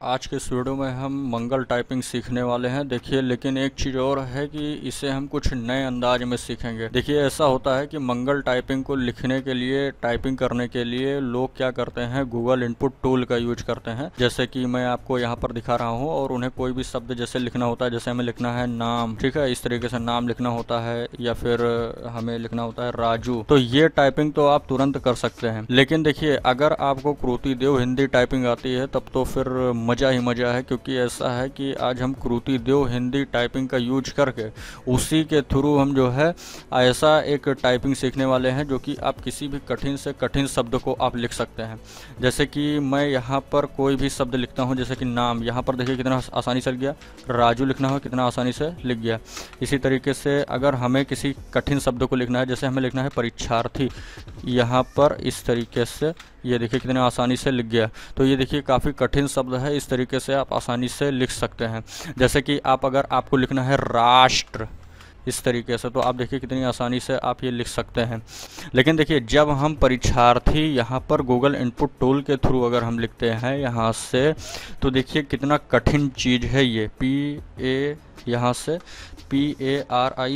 आज के इस वीडियो में हम मंगल टाइपिंग सीखने वाले हैं। देखिए, लेकिन एक चीज़ और है कि इसे हम कुछ नए अंदाज में सीखेंगे। देखिए, ऐसा होता है कि मंगल टाइपिंग को लिखने के लिए, टाइपिंग करने के लिए लोग क्या करते हैं, गूगल इनपुट टूल का यूज करते हैं। जैसे कि मैं आपको यहाँ पर दिखा रहा हूँ और उन्हें कोई भी शब्द जैसे लिखना होता है, जैसे हमें लिखना है नाम, ठीक है, इस तरीके से नाम लिखना होता है, या फिर हमें लिखना होता है राजू। तो ये टाइपिंग तो आप तुरंत कर सकते हैं। लेकिन देखिए, अगर आपको कृति देव हिंदी टाइपिंग आती है तब तो फिर मज़ा ही मज़ा है, क्योंकि ऐसा है कि आज हम कृति देव हिंदी टाइपिंग का यूज करके उसी के थ्रू हम जो है ऐसा एक टाइपिंग सीखने वाले हैं जो कि आप किसी भी कठिन से कठिन शब्द को आप लिख सकते हैं। जैसे कि मैं यहाँ पर कोई भी शब्द लिखता हूँ, जैसे कि नाम, यहाँ पर देखिए कितना आसानी से लिख गया। राजू लिखना हो, कितना आसानी से लिख गया। इसी तरीके से अगर हमें किसी कठिन शब्द को लिखना है, जैसे हमें लिखना है परीक्षार्थी, यहाँ पर इस तरीके से ये देखिए कितने आसानी से लिख गया। तो ये देखिए काफ़ी कठिन शब्द है, इस तरीके से आप आसानी से लिख सकते हैं। जैसे कि अगर आपको लिखना है राष्ट्र, इस तरीके से, तो आप देखिए कितनी आसानी से आप ये लिख सकते हैं। लेकिन देखिए, जब हम परीक्षार्थी यहाँ पर गूगल इनपुट टूल के थ्रू अगर हम लिखते हैं यहाँ से, तो देखिए कितना कठिन चीज़ है ये। यहाँ से PARICHARTHI,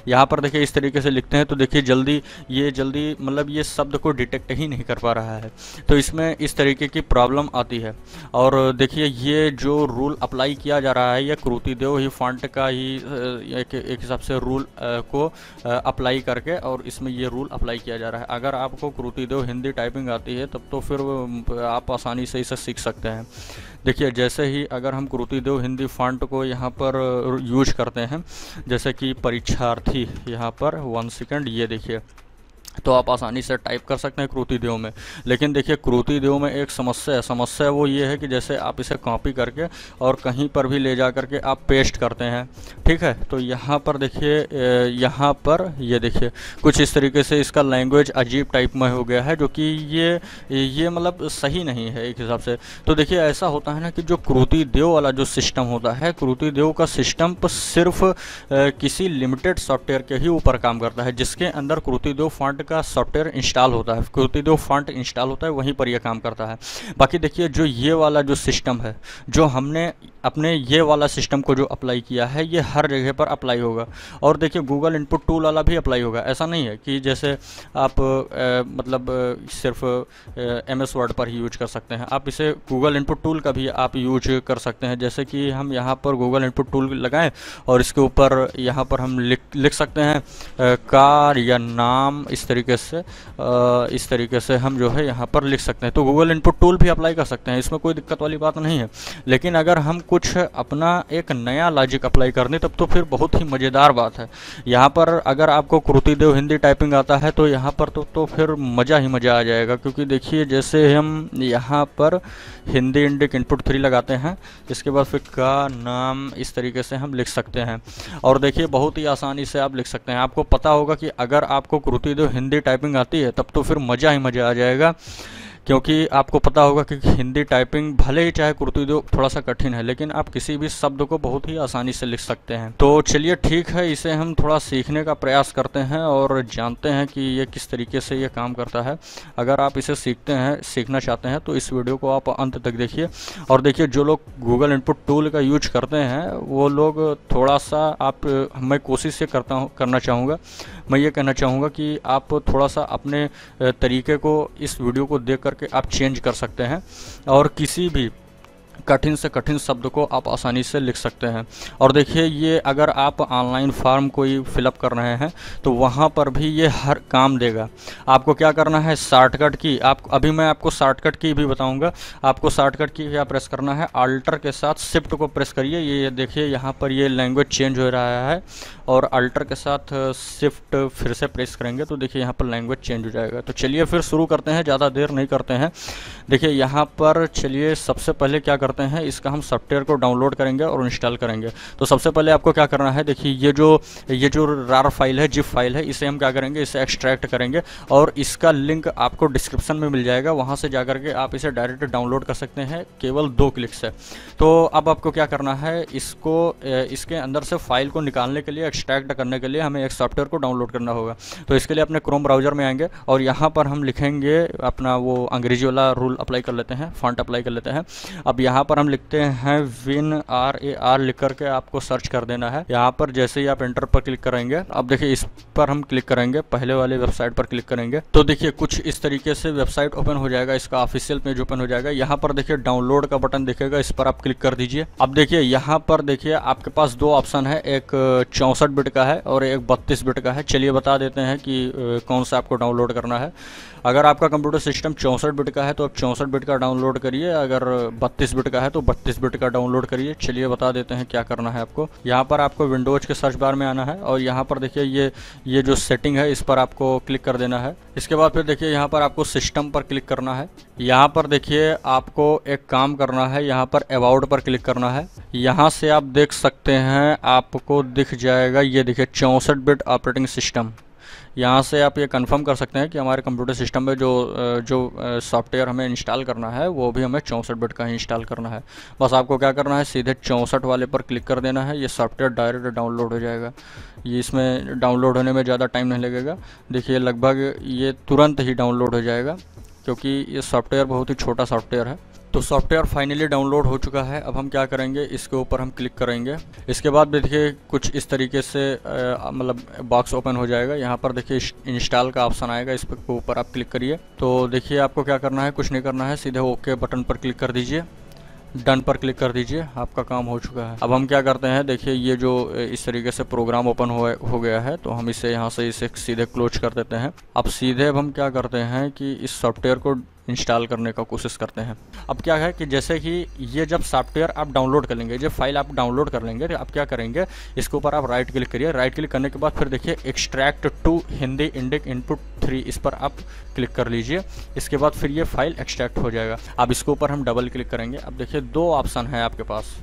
यहाँ पर देखिए इस तरीके से लिखते हैं, तो देखिए जल्दी मतलब ये शब्द को डिटेक्ट ही नहीं कर पा रहा है। तो इसमें इस तरीके की प्रॉब्लम आती है। और देखिए, ये जो रूल अप्लाई किया जा रहा है, ये कृति देव ही फॉन्ट का ही एक हिसाब से रूल को अप्लाई करके, और इसमें ये रूल अप्लाई किया जा रहा है। अगर आपको कृति देव हिंदी टाइपिंग आती है तब तो फिर आप आसानी से इसे सीख सकते हैं। देखिए, जैसे ही अगर हम कृति देव हिंदी फॉन्ट को यहाँ पर यूज करते हैं, जैसे कि परीक्षार्थी, यहाँ पर 1 सेकंड, ये देखिए, तो आप आसानी से टाइप कर सकते हैं कृति देव में। लेकिन देखिए, कृति देव में एक समस्या वो ये है कि जैसे आप इसे कॉपी करके और कहीं पर भी ले जा करके आप पेस्ट करते हैं, ठीक है, तो यहाँ पर देखिए, यहाँ पर ये देखिए कुछ इस तरीके से इसका लैंग्वेज अजीब टाइप में हो गया है, जो कि ये मतलब सही नहीं है एक हिसाब से। तो देखिए, ऐसा होता है ना कि जो कृति देव वाला जो सिस्टम होता है, कृति देव का सिस्टम सिर्फ किसी लिमिटेड सॉफ्टवेयर के ही ऊपर काम करता है, जिसके अंदर कृति देव फॉन्ट का सॉफ्टवेयर इंस्टॉल होता है, कृति देव फॉन्ट इंस्टॉल होता है, वहीं पर यह काम करता है। बाकी देखिए, जो ये वाला जो सिस्टम है, जो हमने अपने ये वाला सिस्टम को जो अप्लाई किया है, ये हर जगह पर अप्लाई होगा। और देखिए, गूगल इनपुट टूल वाला भी अप्लाई होगा। ऐसा नहीं है कि जैसे आप मतलब सिर्फ MS वर्ड पर ही यूज कर सकते हैं, आप इसे गूगल इनपुट टूल का भी आप यूज कर सकते हैं। जैसे कि हम यहाँ पर गूगल इनपुट टूल लगाएं और इसके ऊपर यहाँ पर हम लिख सकते हैं कार या नाम, इस तरीके से हम जो है यहाँ पर लिख सकते हैं। तो गूगल इनपुट टूल भी अप्लाई कर सकते हैं, इसमें कोई दिक्कत वाली बात नहीं है। लेकिन अगर हम कुछ अपना एक नया लॉजिक अप्लाई कर दें, तब तो फिर बहुत ही मज़ेदार बात है। यहाँ पर अगर आपको कृति देव हिंदी टाइपिंग आता है तो यहाँ पर तो फिर मज़ा ही मज़ा आ जाएगा। क्योंकि देखिए, जैसे हम यहाँ पर हिंदी इंडिक इनपुट 3 लगाते हैं, इसके बाद फिर का नाम, इस तरीके से हम लिख सकते हैं। और देखिए, बहुत ही आसानी से आप लिख सकते हैं। आपको पता होगा कि अगर आपको कृति देव हिंदी टाइपिंग आती है तब तो फिर मज़ा ही मज़ा आ जाएगा, क्योंकि आपको पता होगा कि हिंदी टाइपिंग भले ही चाहे कृति देव थोड़ा सा कठिन है, लेकिन आप किसी भी शब्द को बहुत ही आसानी से लिख सकते हैं। तो चलिए ठीक है, इसे हम थोड़ा सीखने का प्रयास करते हैं और जानते हैं कि ये किस तरीके से ये काम करता है। अगर आप इसे सीखना चाहते हैं तो इस वीडियो को आप अंत तक देखिए। और देखिए, जो लोग गूगल इनपुट टूल का यूज करते हैं वो लोग थोड़ा सा मैं कोशिश ये मैं ये कहना चाहूँगा कि आप थोड़ा सा अपने तरीके को इस वीडियो को देख करके आप चेंज कर सकते हैं और किसी भी कठिन से कठिन शब्द को आप आसानी से लिख सकते हैं। और देखिए, ये अगर आप ऑनलाइन फॉर्म कोई फिलअप कर रहे हैं तो वहाँ पर भी ये हर काम देगा। आपको क्या करना है, शॉर्टकट की, अभी मैं आपको शॉर्टकट की भी बताऊंगा। आपको शॉर्टकट की क्या प्रेस करना है, अल्टर के साथ शिफ्ट को प्रेस करिए। ये देखिए, यहाँ पर ये लैंग्वेज चेंज हो रहा है, और अल्टर के साथ शिफ्ट फिर से प्रेस करेंगे तो देखिए यहाँ पर लैंग्वेज चेंज हो जाएगा। तो चलिए फिर शुरू करते हैं, ज़्यादा देर नहीं करते हैं। देखिए, यहाँ पर चलिए सबसे पहले क्या करते हैं, इसका हम सॉफ्टवेयर को डाउनलोड करेंगे और इंस्टॉल करेंगे। तो सबसे पहले आपको क्या करना है, देखिए ये जो रार फाइल है, जिप फाइल है, इसे हम क्या करेंगे, इसे एक्सट्रैक्ट करेंगे और इसका लिंक आपको डिस्क्रिप्शन में मिल जाएगा, वहाँ से जाकर के आप इसे डायरेक्ट डाउनलोड कर सकते हैं केवल 2 क्लिक से। तो अब आपको क्या करना है, इसके अंदर से फाइल को निकालने के लिए, एक्सट्रैक्ट करने के लिए हमें एक सॉफ्टवेयर को डाउनलोड करना होगा। तो इसके लिए अपने क्रोम ब्राउज़र में आएंगे और यहाँ पर हम लिखेंगे अपना वो अंग्रेजी वाला रूल अप्लाई कर लेते हैं, फॉन्ट अप्लाई कर लेते हैं। अब यहाँ पर हम लिखते हैं WinRAR, लिख करके आपको सर्च कर देना है। यहाँ पर जैसे ही आप एंटर पर क्लिक करेंगे, अब देखिए इस पर हम क्लिक करेंगे, पहले वाले वेबसाइट पर क्लिक करेंगे तो देखिए कुछ इस तरीके से वेबसाइट ओपन हो जाएगा, इसका ऑफिशियल पेज ओपन हो जाएगा। यहाँ पर देखिए डाउनलोड का बटन दिखेगा, इस पर आप क्लिक कर दीजिए। अब देखिए यहाँ पर देखिए आपके पास 2 ऑप्शन है, एक 64 बिट का है और एक 32 बिट का है। चलिए बता देते हैं कि कौन सा आपको डाउनलोड करना है। अगर आपका कंप्यूटर सिस्टम 64 बिट का है तो आप 64 बिट का डाउनलोड करिए, अगर 32 बिट का है तो 32 बिट का डाउनलोड करिए। चलिए बता देते हैं क्या करना है आपको। यहाँ पर आपको विंडोज़ के सर्च बार में आना है और यहाँ पर देखिए ये जो सेटिंग है, इस पर आपको क्लिक कर देना है। इसके बाद फिर देखिए यहाँ पर आपको सिस्टम पर क्लिक करना है। यहाँ पर देखिए आपको एक काम करना है, यहाँ पर अबाउट पर क्लिक करना है। यहाँ से आप देख सकते हैं, आपको दिख जाएगा, ये देखिए 64 बिट ऑपरेटिंग सिस्टम। यहाँ से आप ये कंफर्म कर सकते हैं कि हमारे कंप्यूटर सिस्टम में जो सॉफ्टवेयर हमें इंस्टॉल करना है वो भी हमें 64 बिट का ही इंस्टॉल करना है। बस आपको क्या करना है, सीधे 64 वाले पर क्लिक कर देना है, ये सॉफ्टवेयर डायरेक्ट डाउनलोड हो जाएगा। ये इसमें डाउनलोड होने में ज़्यादा टाइम नहीं लगेगा, देखिए लगभग ये तुरंत ही डाउनलोड हो जाएगा, क्योंकि ये सॉफ्टवेयर बहुत ही छोटा सॉफ्टवेयर है। तो सॉफ्टवेयर फाइनली डाउनलोड हो चुका है। अब हम क्या करेंगे, इसके ऊपर हम क्लिक करेंगे। इसके बाद देखिए कुछ इस तरीके से मतलब बॉक्स ओपन हो जाएगा। यहाँ पर देखिए इंस्टॉल का ऑप्शन आएगा, इस पर ऊपर आप क्लिक करिए। तो देखिए आपको क्या करना है, कुछ नहीं करना है, सीधे ओके बटन पर क्लिक कर दीजिए, डन पर क्लिक कर दीजिए, आपका काम हो चुका है। अब हम क्या करते हैं, देखिए ये जो इस तरीके से प्रोग्राम ओपन हो गया है, तो हम इसे यहाँ से इसे सीधे क्लोज कर देते हैं। अब सीधे अब हम क्या करते हैं कि इस सॉफ्टवेयर को इंस्टॉल करने का कोशिश करते हैं। अब क्या है कि जैसे कि ये जब सॉफ्टवेयर आप डाउनलोड कर लेंगे, जब फाइल आप डाउनलोड कर लेंगे, तो आप क्या करेंगे, इसके ऊपर आप राइट क्लिक करिए। राइट क्लिक करने के बाद फिर देखिए extract to Hindi Indic input 3, इस पर आप क्लिक कर लीजिए। इसके बाद फिर ये फाइल एक्सट्रैक्ट हो जाएगा। अब इसके ऊपर हम डबल क्लिक करेंगे। अब देखिए 2 ऑप्शन है आपके पास,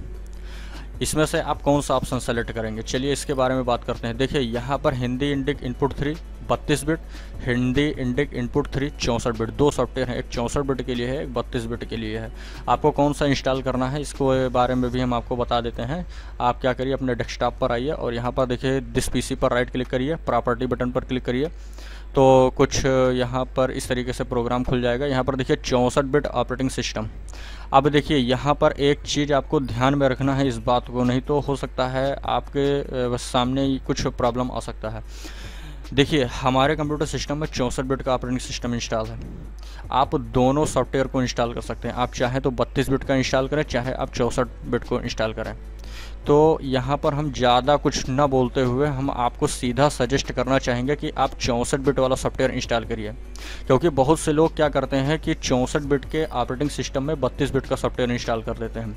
इसमें से आप कौन सा ऑप्शन सेलेक्ट करेंगे, चलिए इसके बारे में बात करते हैं। देखिए यहाँ पर Hindi Indic input 3 32 bit, Hindi Indic input 3 64 bit, 2 software हैं, एक 64 बिट के लिए है, एक 32 बिट के लिए है। आपको कौन सा इंस्टॉल करना है, इसको बारे में भी हम आपको बता देते हैं। आप क्या करिए, अपने डेस्कटॉप पर आइए और यहाँ पर देखिए दिस पीसी पर राइट क्लिक करिए, प्रॉपर्टी बटन पर क्लिक करिए। तो कुछ यहाँ पर इस तरीके से प्रोग्राम खुल जाएगा। यहाँ पर देखिए 64 बिट ऑपरेटिंग सिस्टम। अब देखिए यहाँ पर एक चीज़ आपको ध्यान में रखना है इस बात को, नहीं तो हो सकता है आपके सामने कुछ प्रॉब्लम आ सकता है। देखिए हमारे कंप्यूटर सिस्टम में 64 बिट का ऑपरेटिंग सिस्टम इंस्टॉल है। आप दोनों सॉफ्टवेयर को इंस्टॉल कर सकते हैं, आप चाहें तो 32 बिट का इंस्टॉल करें, चाहे आप 64 बिट को इंस्टॉल करें। तो यहाँ पर हम ज़्यादा कुछ ना बोलते हुए हम आपको सीधा सजेस्ट करना चाहेंगे कि आप 64 बिट वाला सॉफ्टवेयर इंस्टॉल करिए, क्योंकि बहुत से लोग क्या करते हैं कि 64 बिट के ऑपरेटिंग सिस्टम में 32 बिट का सॉफ्टवेयर इंस्टॉल कर देते हैं।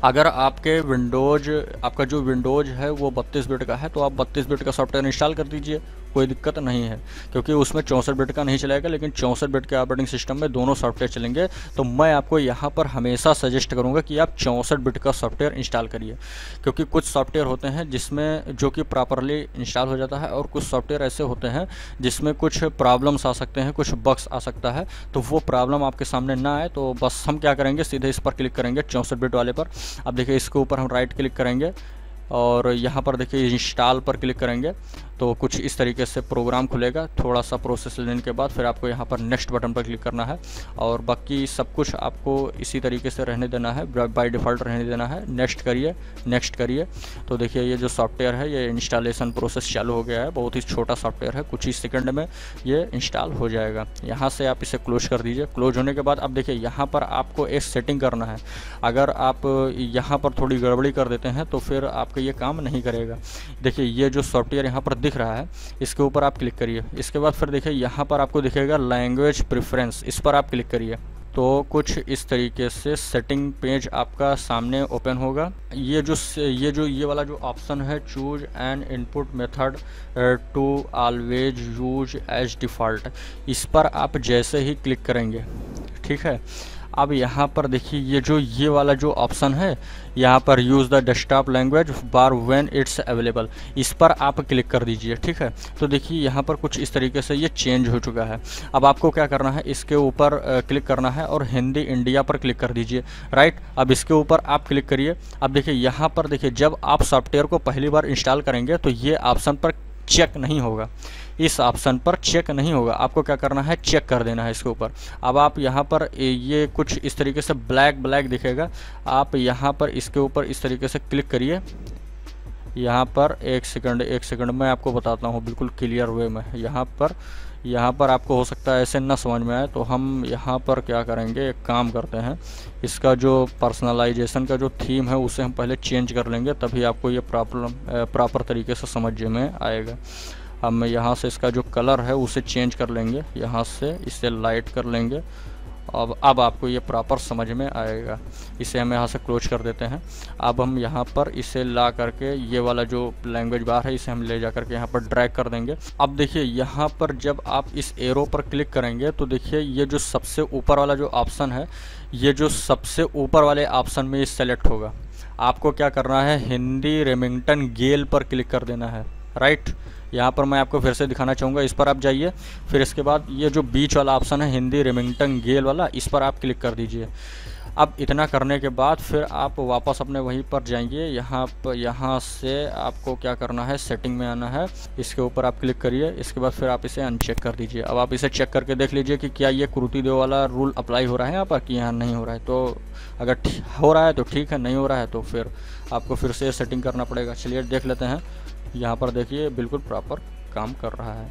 अगर आपका जो विंडोज़ है वो 32 बिट का है, तो आप 32 बिट का सॉफ्टवेयर इंस्टॉल कर दीजिए, कोई दिक्कत नहीं है, क्योंकि उसमें 64 बिट का नहीं चलेगा, लेकिन 64 बिट के ऑपरेटिंग सिस्टम में दोनों सॉफ्टवेयर चलेंगे। तो मैं आपको यहाँ पर हमेशा सजेस्ट करूँगा कि आप 64 बिट का सॉफ्टवेयर इंस्टॉल करिए, क्योंकि कुछ सॉफ्टवेयर होते हैं जिसमें जो कि प्रॉपरली इंस्टॉल हो जाता है, और कुछ सॉफ्टवेयर ऐसे होते हैं जिसमें कुछ प्रॉब्लम्स आ सकते हैं, कुछ बग्स आ सकता है। तो वो प्रॉब्लम आपके सामने ना आए, तो बस हम क्या करेंगे, सीधे इस पर क्लिक करेंगे 64 बिट वाले पर। अब देखिए इसके ऊपर हम राइट क्लिक करेंगे और यहाँ पर देखिए इंस्टॉल पर क्लिक करेंगे, तो कुछ इस तरीके से प्रोग्राम खुलेगा। थोड़ा सा प्रोसेस लेने के बाद फिर आपको यहाँ पर नेक्स्ट बटन पर क्लिक करना है, और बाकी सब कुछ आपको इसी तरीके से रहने देना है, बाय डिफ़ॉल्ट रहने देना है। नेक्स्ट करिए, नेक्स्ट करिए। तो देखिए ये जो सॉफ्टवेयर है, ये इंस्टॉलेशन प्रोसेस चालू हो गया है। बहुत ही छोटा सॉफ्टवेयर है, कुछ ही सेकंड में ये इंस्टॉल हो जाएगा। यहाँ से आप इसे क्लोज कर दीजिए। क्लोज होने के बाद अब देखिए यहाँ पर आपको एक सेटिंग करना है। अगर आप यहाँ पर थोड़ी गड़बड़ी कर देते हैं तो फिर आपका ये काम नहीं करेगा। देखिए ये जो सॉफ्टवेयर यहाँ पर दिख रहा है, इसके ऊपर आप क्लिक करिए। इसके बाद फिर देखिए यहाँ पर आपको दिखेगा लैंग्वेज प्रेफरेंस, इस पर आप क्लिक करिए। तो कुछ इस तरीके से सेटिंग पेज आपका सामने ओपन होगा। ये वाला जो ऑप्शन है, choose an input method to always use as default, इस पर आप जैसे ही क्लिक करेंगे, ठीक है, अब यहाँ पर देखिए ये वाला जो ऑप्शन है, यहाँ पर use the desktop language bar when it's available, इस पर आप क्लिक कर दीजिए। ठीक है, तो देखिए यहाँ पर कुछ इस तरीके से ये चेंज हो चुका है। अब आपको क्या करना है, इसके ऊपर क्लिक करना है और हिंदी इंडिया पर क्लिक कर दीजिए। राइट, अब इसके ऊपर आप क्लिक करिए। अब देखिए यहाँ पर देखिए, जब आप सॉफ्टवेयर को पहली बार इंस्टॉल करेंगे तो ये ऑप्शन पर चेक नहीं होगा, इस ऑप्शन पर चेक नहीं होगा। आपको क्या करना है, चेक कर देना है इसके ऊपर। अब आप यहाँ पर ये कुछ इस तरीके से ब्लैक ब्लैक दिखेगा, आप यहाँ पर इसके ऊपर इस तरीके से क्लिक करिए। यहाँ पर एक सेकंड मैं आपको बताता हूँ बिल्कुल क्लियर वे में। यहाँ पर आपको हो सकता है ऐसे ना समझ में आए, तो हम यहाँ पर क्या करेंगे, एक काम करते हैं, इसका जो पर्सनलाइजेशन का जो थीम है उसे हम पहले चेंज कर लेंगे, तभी आपको ये प्रॉपर तरीके से समझ में आएगा। हम यहाँ से इसका जो कलर है उसे चेंज कर लेंगे, यहाँ से इसे लाइट कर लेंगे। अब आपको ये प्रॉपर समझ में आएगा। इसे हम यहाँ से क्लोज कर देते हैं। अब हम यहाँ पर इसे ला करके ये वाला जो लैंग्वेज बार है इसे हम ले जा करके यहाँ पर ड्रैग कर देंगे। अब देखिए यहाँ पर जब आप इस एरो पर क्लिक करेंगे तो देखिए ये जो सबसे ऊपर वाला जो ऑप्शन है, ये जो सबसे ऊपर वाले ऑप्शन में ये सेलेक्ट होगा। आपको क्या करना है, हिंदी रेमिंगटन गेल पर क्लिक कर देना है। राइट, यहाँ पर मैं आपको फिर से दिखाना चाहूँगा, इस पर आप जाइए, फिर इसके बाद ये जो बीच वाला ऑप्शन है हिंदी रेमिंगटन गेल वाला, इस पर आप क्लिक कर दीजिए। अब इतना करने के बाद फिर आप वापस अपने वहीं पर जाएंगे। यहाँ से आपको क्या करना है, सेटिंग में आना है, इसके ऊपर आप क्लिक करिए। इसके बाद फिर आप इसे अनचेक कर दीजिए। अब आप इसे चेक करके देख लीजिए कि क्या ये कुरुति देव वाला रूल अप्लाई हो रहा है यहाँ पर, कि यहाँ नहीं हो रहा है। तो अगर हो रहा है तो ठीक है, नहीं हो रहा है तो फिर आपको फिर से सेटिंग करना पड़ेगा। चलिए देख लेते हैं। यहाँ पर देखिए बिल्कुल प्रॉपर काम कर रहा है।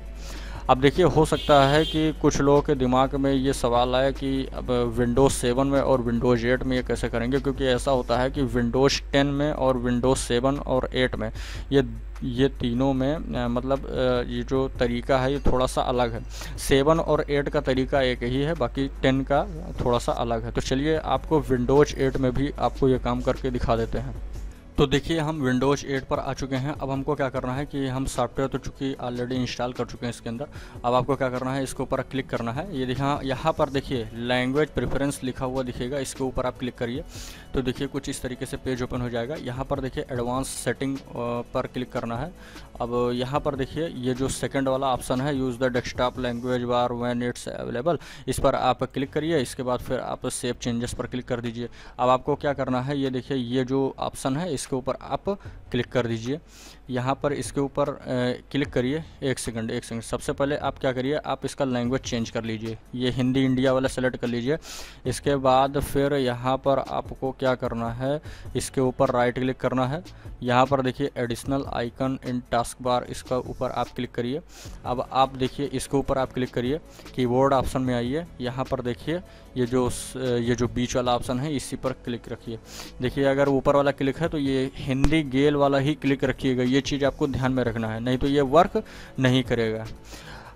अब देखिए हो सकता है कि कुछ लोगों के दिमाग में ये सवाल आए कि अब विंडोज़ 7 में और विंडोज़ 8 में ये कैसे करेंगे, क्योंकि ऐसा होता है कि विंडोज़ 10 में और विंडोज़ 7 और 8 में ये तीनों में मतलब ये जो तरीका है ये थोड़ा सा अलग है। 7 और 8 का तरीका एक ही है, बाकी 10 का थोड़ा सा अलग है। तो चलिए आपको विंडोज़ 8 में भी आपको ये काम करके दिखा देते हैं। तो देखिए हम विंडोज़ 8 पर आ चुके हैं। अब हमको क्या करना है कि हम सॉफ्टवेयर तो चूँकि ऑलरेडी इंस्टॉल कर चुके हैं इसके अंदर। अब आपको क्या करना है, इसके ऊपर क्लिक करना है। ये यहाँ पर देखिए लैंग्वेज प्रेफरेंस लिखा हुआ दिखेगा, इसके ऊपर आप क्लिक करिए तो देखिए कुछ इस तरीके से पेज ओपन हो जाएगा। यहाँ पर देखिए एडवांस सेटिंग पर क्लिक करना है। अब यहाँ पर देखिए ये जो सेकंड वाला ऑप्शन है, use the desktop language bar when it's available, इस पर आप क्लिक करिए। इसके बाद फिर आप सेव चेंजेस पर क्लिक कर दीजिए। अब आपको क्या करना है, ये देखिए ये जो ऑप्शन है इसके ऊपर आप क्लिक कर दीजिए। यहाँ पर इसके ऊपर क्लिक करिए। एक सेकंड सबसे पहले आप क्या करिए, आप इसका लैंग्वेज चेंज कर लीजिए, ये हिंदी इंडिया वाला सेलेक्ट कर लीजिए। इसके बाद फिर यहाँ पर आपको क्या करना है, इसके ऊपर राइट क्लिक करना है। यहाँ पर देखिए एडिशनल आइकन इन टास्क बार, इसका ऊपर आप क्लिक करिए। अब आप देखिए इसके ऊपर आप क्लिक करिए, कीबोर्ड ऑप्शन में आइए। यहाँ पर देखिए ये जो बीच वाला ऑप्शन है इसी पर क्लिक रखिए। देखिए अगर ऊपर वाला क्लिक है तो ये हिंदी गेल वाला ही क्लिक रखिएगा, ये चीज़ आपको ध्यान में रखना है, नहीं तो ये वर्क नहीं करेगा।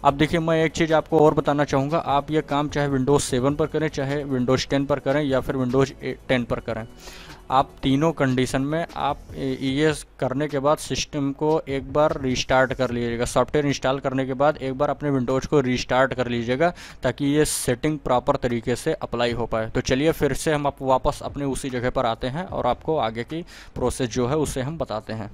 अब देखिए मैं एक चीज़ आपको और बताना चाहूँगा, आप ये काम चाहे विंडोज़ 7 पर करें, चाहे विंडोज़ 10 पर करें या फिर विंडोज़ 10 पर करें, आप तीनों कंडीशन में आप ये करने के बाद सिस्टम को एक बार रीस्टार्ट कर लीजिएगा। सॉफ्टवेयर इंस्टॉल करने के बाद एक बार अपने विंडोज़ को रीस्टार्ट कर लीजिएगा, ताकि ये सेटिंग प्रॉपर तरीके से अप्लाई हो पाए। तो चलिए फिर से हम वापस अपने उसी जगह पर आते हैं और आपको आगे की प्रोसेस जो है उसे हम बताते हैं।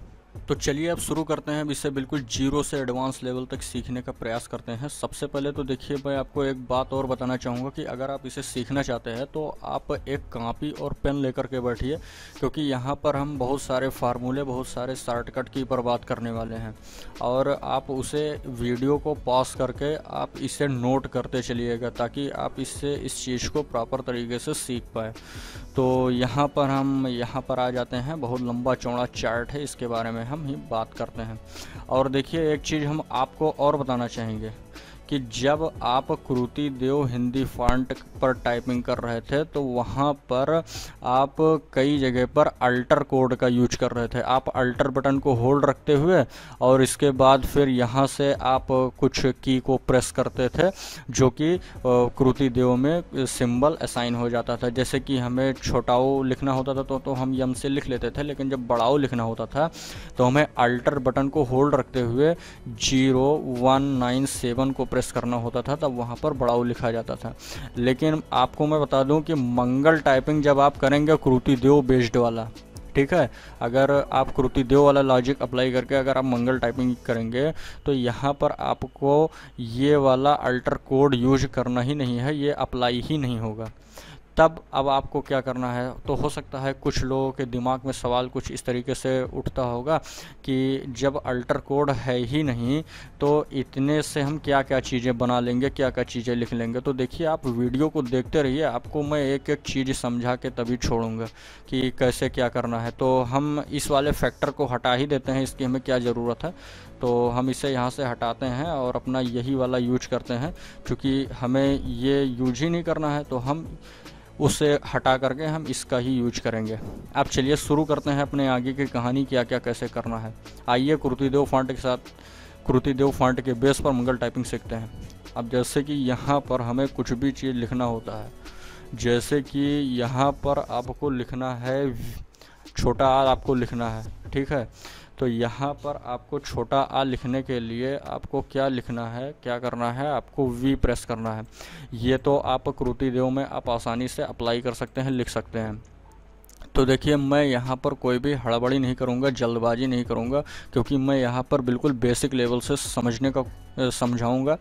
तो चलिए अब शुरू करते हैं, इसे बिल्कुल जीरो से एडवांस लेवल तक सीखने का प्रयास करते हैं। सबसे पहले तो देखिए मैं आपको एक बात और बताना चाहूँगा कि अगर आप इसे सीखना चाहते हैं तो आप एक कॉपी और पेन लेकर के बैठिए, क्योंकि यहाँ पर हम बहुत सारे फार्मूले, बहुत सारे शॉर्टकट की पर बात करने वाले हैं, और आप उसे वीडियो को पॉज करके आप इसे नोट करते चलिएगा, ताकि आप इससे इस चीज़ को प्रॉपर तरीके से सीख पाए। तो यहाँ पर आ जाते हैं। बहुत लंबा चौड़ा चार्ट है, इसके बारे में हम ही बात करते हैं। और देखिए एक चीज़ हम आपको और बताना चाहेंगे कि जब आप कुरुति देव हिंदी फॉन्ट पर टाइपिंग कर रहे थे तो वहाँ पर आप कई जगह पर अल्टर कोड का यूज कर रहे थे। आप अल्टर बटन को होल्ड रखते हुए और इसके बाद फिर यहाँ से आप कुछ की को प्रेस करते थे, जो कि कुरुति देव में सिंबल असाइन हो जाता था। जैसे कि हमें छोटाओ लिखना होता था तो हम यम से लिख लेते थे, लेकिन जब बड़ाओ लिखना होता था तो हमें अल्टर बटन को होल्ड रखते हुए 0197 को प्रेस करना होता था तब वहाँ पर बड़ा ऊ लिखा जाता था। लेकिन आपको मैं बता दूं कि मंगल टाइपिंग जब आप करेंगे कृतिदेव बेस्ड वाला, ठीक है, अगर आप कृतिदेव वाला लॉजिक अप्लाई करके अगर आप मंगल टाइपिंग करेंगे तो यहाँ पर आपको ये वाला अल्टर कोड यूज करना ही नहीं है, ये अप्लाई ही नहीं होगा। तब अब आपको क्या करना है, तो हो सकता है कुछ लोगों के दिमाग में सवाल कुछ इस तरीके से उठता होगा कि जब अल्टर कोड है ही नहीं तो इतने से हम क्या क्या चीज़ें बना लेंगे, क्या क्या चीज़ें लिख लेंगे। तो देखिए आप वीडियो को देखते रहिए, आपको मैं एक एक चीज़ समझा के तभी छोड़ूंगा कि कैसे क्या करना है। तो हम इस वाले फैक्टर को हटा ही देते हैं, इसकी हमें क्या ज़रूरत है। तो हम इसे यहाँ से हटाते हैं और अपना यही वाला यूज करते हैं, क्योंकि हमें ये यूज ही नहीं करना है तो हम उसे हटा करके हम इसका ही यूज करेंगे। अब चलिए शुरू करते हैं अपने आगे की कहानी, क्या क्या कैसे करना है। आइए कृतिदेव फॉन्ट के साथ, कृतिदेव फॉन्ट के बेस पर मंगल टाइपिंग सीखते हैं। अब जैसे कि यहाँ पर हमें कुछ भी चीज़ लिखना होता है, जैसे कि यहाँ पर आपको लिखना है छोटा आ, आपको लिखना है, ठीक है। तो यहाँ पर आपको छोटा आ लिखने के लिए आपको क्या लिखना है, क्या करना है, आपको वी प्रेस करना है। ये तो आप कृतिदेव में आप आसानी से अप्लाई कर सकते हैं, लिख सकते हैं। तो देखिए मैं यहाँ पर कोई भी हड़बड़ी नहीं करूँगा, जल्दबाजी नहीं करूँगा, क्योंकि मैं यहाँ पर बिल्कुल बेसिक लेवल से समझने का समझाऊँगा।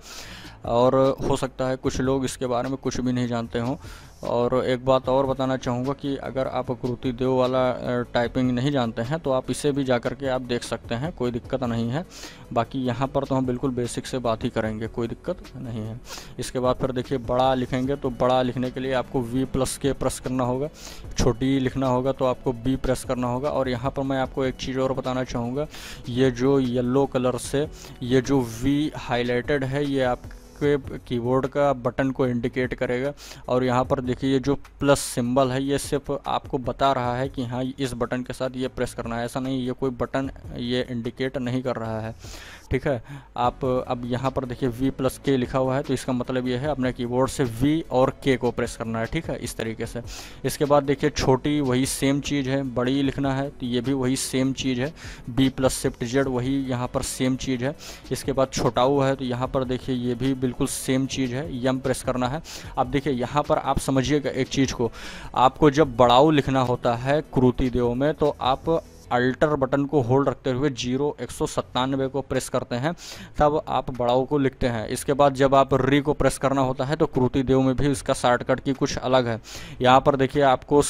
और हो सकता है कुछ लोग इसके बारे में कुछ भी नहीं जानते हों। और एक बात और बताना चाहूँगा कि अगर आप कृतिदेव वाला टाइपिंग नहीं जानते हैं तो आप इसे भी जा कर के आप देख सकते हैं, कोई दिक्कत नहीं है। बाकी यहाँ पर तो हम बिल्कुल बेसिक से बात ही करेंगे, कोई दिक्कत नहीं है। इसके बाद फिर देखिए बड़ा लिखेंगे तो बड़ा लिखने के लिए आपको वी प्लस के प्रेस करना होगा, छोटी लिखना होगा तो आपको बी प्रेस करना होगा। और यहाँ पर मैं आपको एक चीज़ और बताना चाहूँगा, ये जो येलो कलर से ये जो वी हाईलाइटेड है ये आप कीबोर्ड का बटन को इंडिकेट करेगा। और यहाँ पर देखिए ये जो प्लस सिंबल है ये सिर्फ आपको बता रहा है कि हाँ इस बटन के साथ ये प्रेस करना है, ऐसा नहीं ये कोई बटन ये इंडिकेट नहीं कर रहा है, ठीक है। आप अब यहाँ पर देखिए वी प्लस के लिखा हुआ है तो इसका मतलब ये है अपने कीबोर्ड से वी और के को प्रेस करना है, ठीक है, इस तरीके से। इसके बाद देखिए छोटी वही सेम चीज़ है, बड़ी लिखना है तो ये भी वही सेम चीज़ है, बी प्लस शिफ्ट जेड वही यहाँ पर सेम चीज़ है। इसके बाद छोटाऊ है तो यहाँ पर देखिए ये भी बिल्कुल सेम चीज़ है, यम प्रेस करना है। अब देखिए यहाँ पर आप समझिएगा एक चीज़ को, आपको जब बड़ाऊ लिखना होता है कृतिदेव में तो आप अल्टर बटन को होल्ड रखते हुए 197 को प्रेस करते हैं, तब आप बड़ाऊ को लिखते हैं। इसके बाद जब आप री को प्रेस करना होता है तो कृतिदेव में भी इसका शॉर्टकट की कुछ अलग है। यहाँ पर देखिए आपको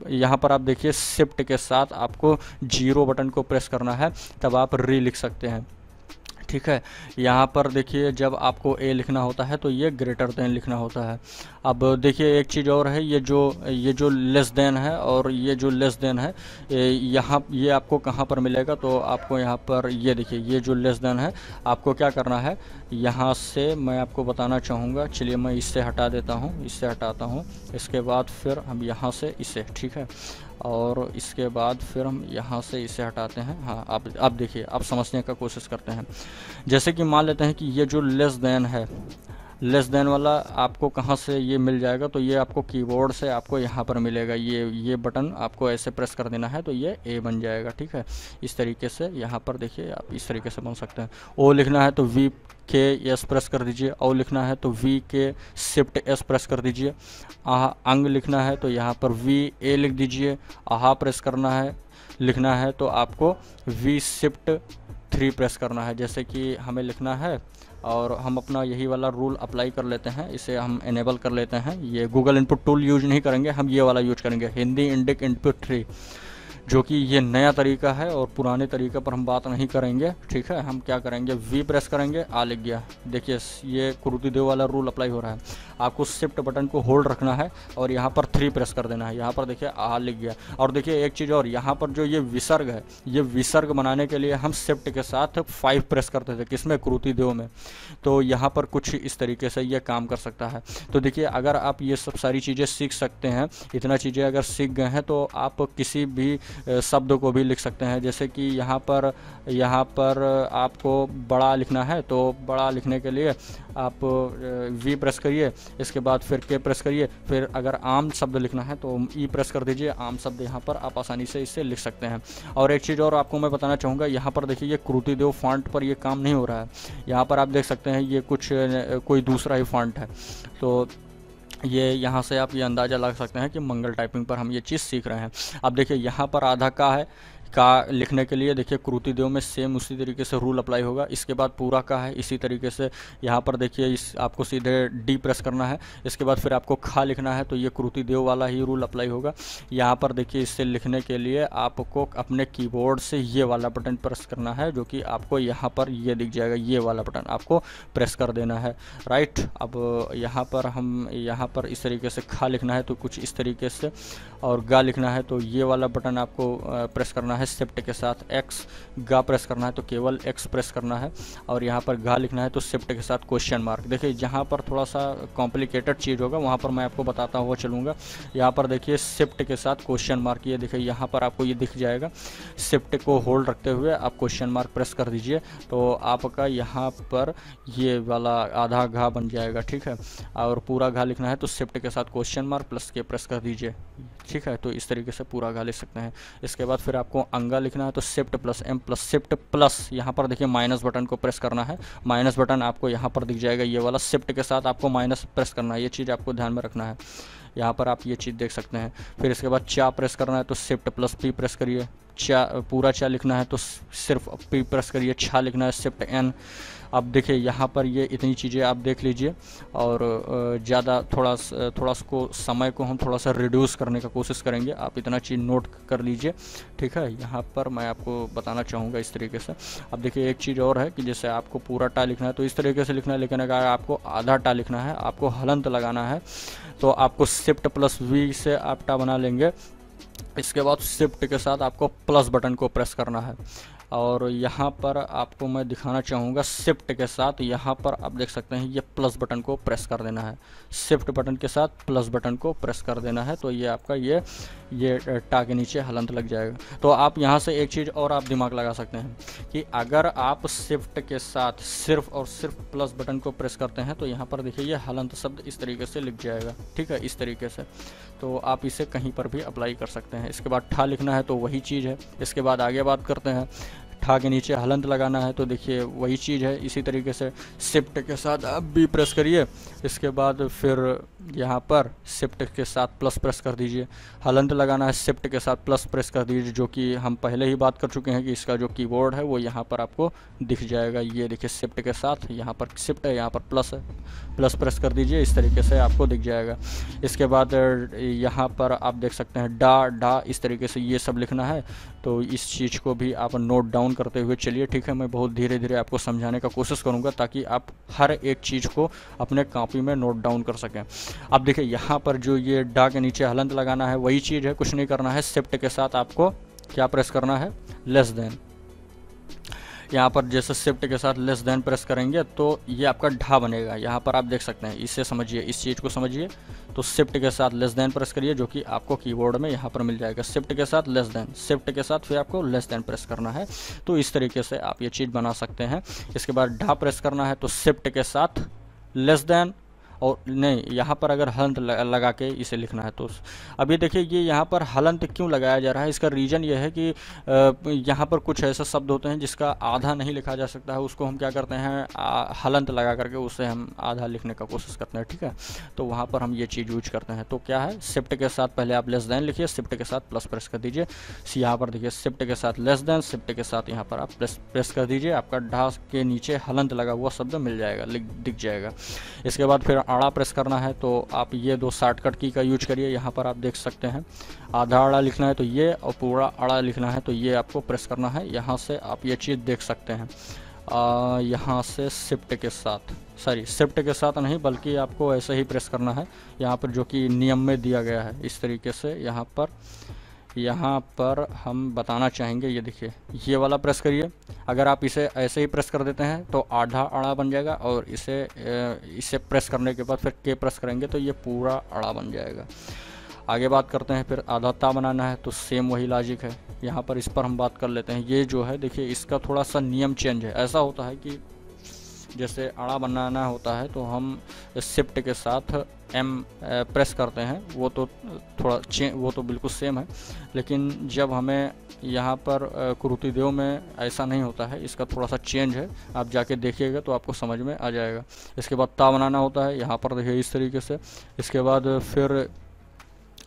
यहाँ पर आप देखिए शिफ्ट के साथ आपको 0 बटन को प्रेस करना है, तब आप री लिख सकते हैं, ठीक है। यहाँ पर देखिए जब आपको ए लिखना होता है तो ये ग्रेटर देन लिखना होता है। अब देखिए एक चीज़ और है, ये जो लेस देन है और ये जो लेस देन है यहाँ ये आपको कहाँ पर मिलेगा, तो आपको यहाँ पर ये देखिए ये जो लेस देन है आपको क्या करना है, यहाँ से मैं आपको बताना चाहूँगा। चलिए मैं इससे हटा देता हूँ, इससे हटाता हूँ। इसके बाद फिर हम यहाँ से इसे, ठीक है, और इसके बाद फिर हम यहाँ से इसे हटाते हैं। हाँ अब देखिए आप समझने का कोशिश करते हैं। जैसे कि मान लेते हैं कि ये जो लेस देन है, लेस देन वाला आपको कहाँ से ये मिल जाएगा, तो ये आपको कीबोर्ड से आपको यहाँ पर मिलेगा, ये बटन आपको ऐसे प्रेस कर देना है तो ये ए बन जाएगा, ठीक है। इस तरीके से यहाँ पर देखिए आप इस तरीके से बन सकते हैं। ओ लिखना है तो वी के एस प्रेस कर दीजिए, ओ लिखना है तो वी के शिफ्ट एस प्रेस कर दीजिए, अंग लिखना है तो यहाँ पर वी ए लिख दीजिए, आहा प्रेस करना है लिखना है तो आपको वी शिफ्ट 3 प्रेस करना है। जैसे कि हमें लिखना है और हम अपना यही वाला रूल अप्लाई कर लेते हैं, इसे हम इनेबल कर लेते हैं। ये गूगल इनपुट टूल यूज नहीं करेंगे, हम ये वाला यूज करेंगे, हिंदी इंडिक इनपुट 3, जो कि ये नया तरीका है और पुराने तरीके पर हम बात नहीं करेंगे, ठीक है। हम क्या करेंगे, वी प्रेस करेंगे, आ लिख गया। देखिए ये कृतिदेव वाला रूल अप्लाई हो रहा है, आपको शिफ्ट बटन को होल्ड रखना है और यहाँ पर 3 प्रेस कर देना है, यहाँ पर देखिए आ लिख गया। और देखिए एक चीज़ और, यहाँ पर जो ये विसर्ग है, ये विसर्ग बनाने के लिए हम शिफ्ट के साथ 5 प्रेस करते थे, किसमें, कृतिदेव में। तो यहाँ पर कुछ इस तरीके से ये काम कर सकता है। तो देखिए अगर आप ये सब सारी चीज़ें सीख सकते हैं, इतना चीज़ें अगर सीख गए हैं तो आप किसी भी शब्द को भी लिख सकते हैं। जैसे कि यहाँ पर आपको बड़ा लिखना है तो बड़ा लिखने के लिए आप वी प्रेस करिए, इसके बाद फिर के प्रेस करिए, फिर अगर आम शब्द लिखना है तो ई प्रेस कर दीजिए। आम शब्द यहाँ पर आप आसानी से इससे लिख सकते हैं। और एक चीज़ और आपको मैं बताना चाहूँगा, यहाँ पर देखिए ये कृतिदेव फॉन्ट पर ये काम नहीं हो रहा है। यहाँ पर आप देख सकते हैं ये कोई दूसरा ही फॉन्ट है। तो ये यहाँ से आप ये अंदाज़ा लगा सकते हैं कि मंगल टाइपिंग पर हम ये चीज़ सीख रहे हैं। अब देखिए यहाँ पर आधा का लिखने के लिए देखिए कृतिदेव में सेम उसी तरीके से रूल अप्लाई होगा। इसके बाद पूरा का है इसी तरीके से यहाँ पर देखिए आपको सीधे डी प्रेस करना है। इसके बाद फिर आपको खा लिखना है तो ये कृतिदेव वाला ही रूल अप्लाई होगा। यहाँ पर देखिए इससे लिखने के लिए आपको अपने कीबोर्ड से ये वाला बटन प्रेस करना है, जो कि आपको यहाँ पर ये दिख जाएगा। ये वाला बटन आपको प्रेस कर देना है, राइट। अब यहाँ पर इस तरीके से खा लिखना है तो कुछ इस तरीके से, और गा लिखना है तो ये वाला बटन आपको प्रेस करना है शिफ्ट के साथ एक्स। गा प्रेस करना है तो केवल एक्स प्रेस करना है। और यहाँ पर गा लिखना है तो शिफ्ट के साथ क्वेश्चन मार्क। देखिए जहाँ पर थोड़ा सा कॉम्प्लिकेटेड चीज़ होगा वहाँ पर मैं आपको बताता हुआ चलूँगा। यहाँ पर देखिए शिफ्ट के साथ क्वेश्चन मार्क, ये देखिए यहाँ पर आपको ये दिख जाएगा। शिफ्ट को होल्ड रखते हुए आप क्वेश्चन मार्क प्रेस कर दीजिए तो आपका यहाँ पर ये वाला आधा घा बन जाएगा, ठीक है। और पूरा घा लिखना है तो शिफ्ट के साथ क्वेश्चन मार्क प्लस के प्रेस कर दीजिए, ठीक है। तो इस तरीके से पूरा घा लिख सकते हैं। इसके बाद फिर आपको अंगा लिखना है तो shift plus M plus shift plus, यहाँ पर देखिए माइनस बटन को प्रेस करना है। माइनस बटन आपको यहाँ पर दिख जाएगा, ये वाला शिफ्ट के साथ आपको माइनस प्रेस करना है। ये चीज़ आपको ध्यान में रखना है। यहाँ पर आप ये चीज़ देख सकते हैं। फिर इसके बाद चा प्रेस करना है तो शिफ्ट प्लस पी प्रेस करिए। चा पूरा चा लिखना है तो सिर्फ पी प्रेस करिए। छा लिखना है शिफ्ट एन। अब देखिए यहाँ पर ये इतनी चीज़ें आप देख लीजिए, और ज़्यादा थोड़ा को समय को हम थोड़ा सा रिड्यूस करने का कोशिश करेंगे। आप इतना चीज़ नोट कर लीजिए, ठीक है। यहाँ पर मैं आपको बताना चाहूँगा इस तरीके से। अब देखिए एक चीज़ और है कि जैसे आपको पूरा टा लिखना है तो इस तरीके से लिखना है, लेकिन अगर आपको आधा टा लिखना है, आपको हलंत लगाना है, तो आपको शिफ्ट प्लस वी से आप टा बना लेंगे। इसके बाद शिफ्ट के साथ आपको प्लस बटन को प्रेस करना है। और यहाँ पर आपको मैं दिखाना चाहूँगा शिफ्ट के साथ, यहाँ पर आप देख सकते हैं ये प्लस बटन को प्रेस कर देना है। शिफ्ट बटन के साथ प्लस बटन को प्रेस कर देना है तो ये आपका ये टा के नीचे हलंत लग जाएगा। तो आप यहाँ से एक चीज़ और आप दिमाग लगा सकते हैं कि अगर आप शिफ्ट के साथ सिर्फ और सिर्फ प्लस बटन को प्रेस करते हैं तो यहाँ पर देखिए ये हलंत शब्द इस तरीके से लिख जाएगा, ठीक है, इस तरीके से। तो आप इसे कहीं पर भी अप्लाई कर सकते हैं। इसके बाद ठा लिखना है तो वही चीज़ है। इसके बाद आगे बात करते हैं, ठा के नीचे हलंत लगाना है तो देखिए वही चीज़ है। इसी तरीके से शिफ्ट के साथ आप भी प्रेस करिए। इसके बाद फिर यहाँ पर शिफ्ट के साथ प्लस प्रेस कर दीजिए। हलंत लगाना है, शिफ्ट के साथ प्लस प्रेस कर दीजिए, जो कि हम पहले ही बात कर चुके हैं कि इसका जो कीबोर्ड है वो यहाँ पर आपको दिख जाएगा। ये देखिए शिफ्ट के साथ यहाँ पर शिफ्ट है, यहाँ पर प्लस है, प्लस प्रेस कर दीजिए, इस तरीके से आपको दिख जाएगा। इसके बाद यहाँ पर आप देख सकते हैं डा इस तरीके से ये सब लिखना है। तो इस चीज़ को भी आप नोट डाउन करते हुए चलिए, ठीक है। मैं बहुत धीरे धीरे आपको समझाने का कोशिश करूँगा ताकि आप हर एक चीज़ को अपने कॉपी में नोट डाउन कर सकें। अब देखिए यहाँ पर जो ये डा के नीचे हलंत लगाना है वही चीज़ है, कुछ नहीं करना है। शिफ्ट के साथ आपको क्या प्रेस करना है, लेस देन। यहाँ पर जैसे शिफ्ट के साथ लेस देन प्रेस करेंगे तो ये आपका ढा बनेगा। यहाँ पर आप देख सकते हैं, इससे समझिए, इस चीज़ को समझिए। तो शिफ्ट के साथ लेस देन प्रेस करिए, जो कि आपको कीबोर्ड में यहाँ पर मिल जाएगा। शिफ्ट के साथ लेस देन, शिफ्ट के साथ फिर आपको लेस देन प्रेस करना है। तो इस तरीके से आप ये चीज़ बना सकते हैं। इसके बाद ढा प्रेस करना है तो शिफ्ट के साथ लेस देन, और नहीं, यहाँ पर अगर हलंत लगा के इसे लिखना है तो अभी देखिए ये यहाँ पर हलंत क्यों लगाया जा रहा है। इसका रीज़न ये है कि यहाँ पर कुछ ऐसे शब्द होते हैं जिसका आधा नहीं लिखा जा सकता है, उसको हम क्या करते हैं, हलंत लगा करके उसे हम आधा लिखने का कोशिश करते हैं, ठीक है। तो वहाँ पर हम ये चीज़ यूज करते हैं। तो क्या है, शिफ्ट के साथ पहले आप लेस देन लिखिए, शिफ्ट के साथ प्लस प्रेस कर दीजिए। यहाँ पर देखिए शिफ्ट के साथ लेस देन, शिफ्ट के साथ यहाँ पर आप प्रेस कर दीजिए, आपका ढा के नीचे हलंत लगा हुआ शब्द मिल जाएगा, दिख जाएगा। इसके बाद फिर आड़ा प्रेस करना है तो आप ये दो शॉर्टकट की का यूज करिए। यहाँ पर आप देख सकते हैं, आधा आड़ा लिखना है तो ये, और पूरा आड़ा लिखना है तो ये आपको प्रेस करना है। यहाँ से आप ये चीज़ देख सकते हैं। यहाँ से शिफ्ट के साथ, शिफ्ट के साथ नहीं बल्कि आपको ऐसे ही प्रेस करना है, यहाँ पर जो कि नियम में दिया गया है। इस तरीके से यहाँ पर हम बताना चाहेंगे, ये देखिए ये वाला प्रेस करिए। अगर आप इसे ऐसे ही प्रेस कर देते हैं तो आधा अड़ा बन जाएगा, और इसे प्रेस करने के बाद फिर के प्रेस करेंगे तो ये पूरा अड़ा बन जाएगा। आगे बात करते हैं फिर आधा ता बनाना है तो सेम वही लॉजिक है। यहाँ पर इस पर हम बात कर लेते हैं। ये जो है देखिए इसका थोड़ा सा नियम चेंज है। ऐसा होता है कि जैसे अड़ा बनाना होता है तो हम शिफ्ट के साथ एम प्रेस करते हैं, वो तो वो तो बिल्कुल सेम है। लेकिन जब हमें यहाँ पर कुरुतिदेव में ऐसा नहीं होता है, इसका थोड़ा सा चेंज है। आप जाके देखिएगा तो आपको समझ में आ जाएगा। इसके बाद ता बनाना होता है, यहाँ पर देखिए इस तरीके से। इसके बाद फिर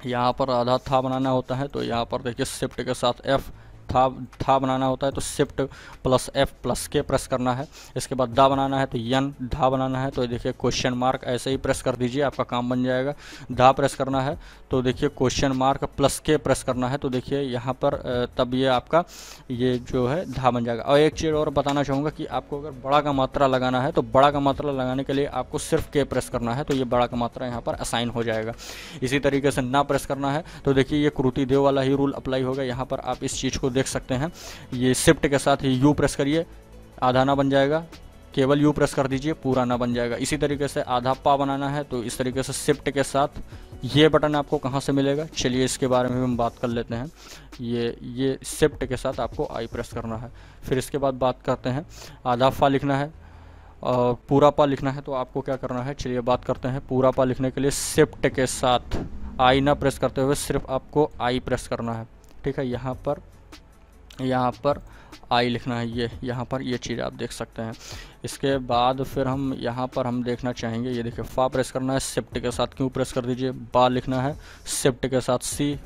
यहाँ पर आधा था बनाना होता है तो यहाँ पर देखिए शिफ्ट के साथ एफ था बनाना होता है तो शिफ्ट प्लस एफ प्लस के प्रेस करना है। इसके बाद दा बनाना है तो यन धा बनाना है तो देखिए क्वेश्चन मार्क ऐसे ही प्रेस कर दीजिए, आपका काम बन जाएगा। धा प्रेस करना है तो देखिए क्वेश्चन मार्क प्लस के प्रेस करना है तो देखिए यहाँ पर तब ये आपका ये जो है धा बन जाएगा। और एक चीज़ और बताना चाहूँगा कि आपको अगर बड़ा का मात्रा लगाना है तो बड़ा का मात्रा लगाने के लिए आपको सिर्फ के प्रेस करना है तो ये बड़ा का मात्रा यहाँ पर असाइन हो जाएगा। इसी तरीके से ना प्रेस करना है तो देखिए ये कुरुतिदेव वाला ही रूल अप्लाई होगा। यहाँ पर आप इस चीज़ को देख सकते हैं। ये शिफ्ट के साथ ही यू प्रेस करिए, आधा ना बन जाएगा, केवल यू प्रेस कर दीजिए, पूरा ना बन जाएगा। इसी तरीके से आधा पा बनाना है तो इस तरीके से शिफ्ट के साथ ये बटन आपको कहाँ से मिलेगा, चलिए इसके बारे में हम बात कर लेते हैं। ये शिफ्ट के साथ आपको आई प्रेस करना है। फिर इसके बाद बात करते हैं आधा फा लिखना है और पूरा पा लिखना है तो आपको क्या करना है, चलिए बात करते हैं। पूरा पा लिखने के लिए शिफ्ट के साथ आई ना प्रेस करते हुए सिर्फ आपको आई प्रेस करना है, ठीक है। यहाँ पर आई लिखना है, ये यहाँ पर ये चीज़ आप देख सकते हैं। इसके बाद फिर हम यहाँ पर हम देखना चाहेंगे, ये देखिए फा प्रेस करना है, शिफ्ट के साथ क्यों प्रेस कर दीजिए। बा लिखना है, शिफ्ट के साथ सी।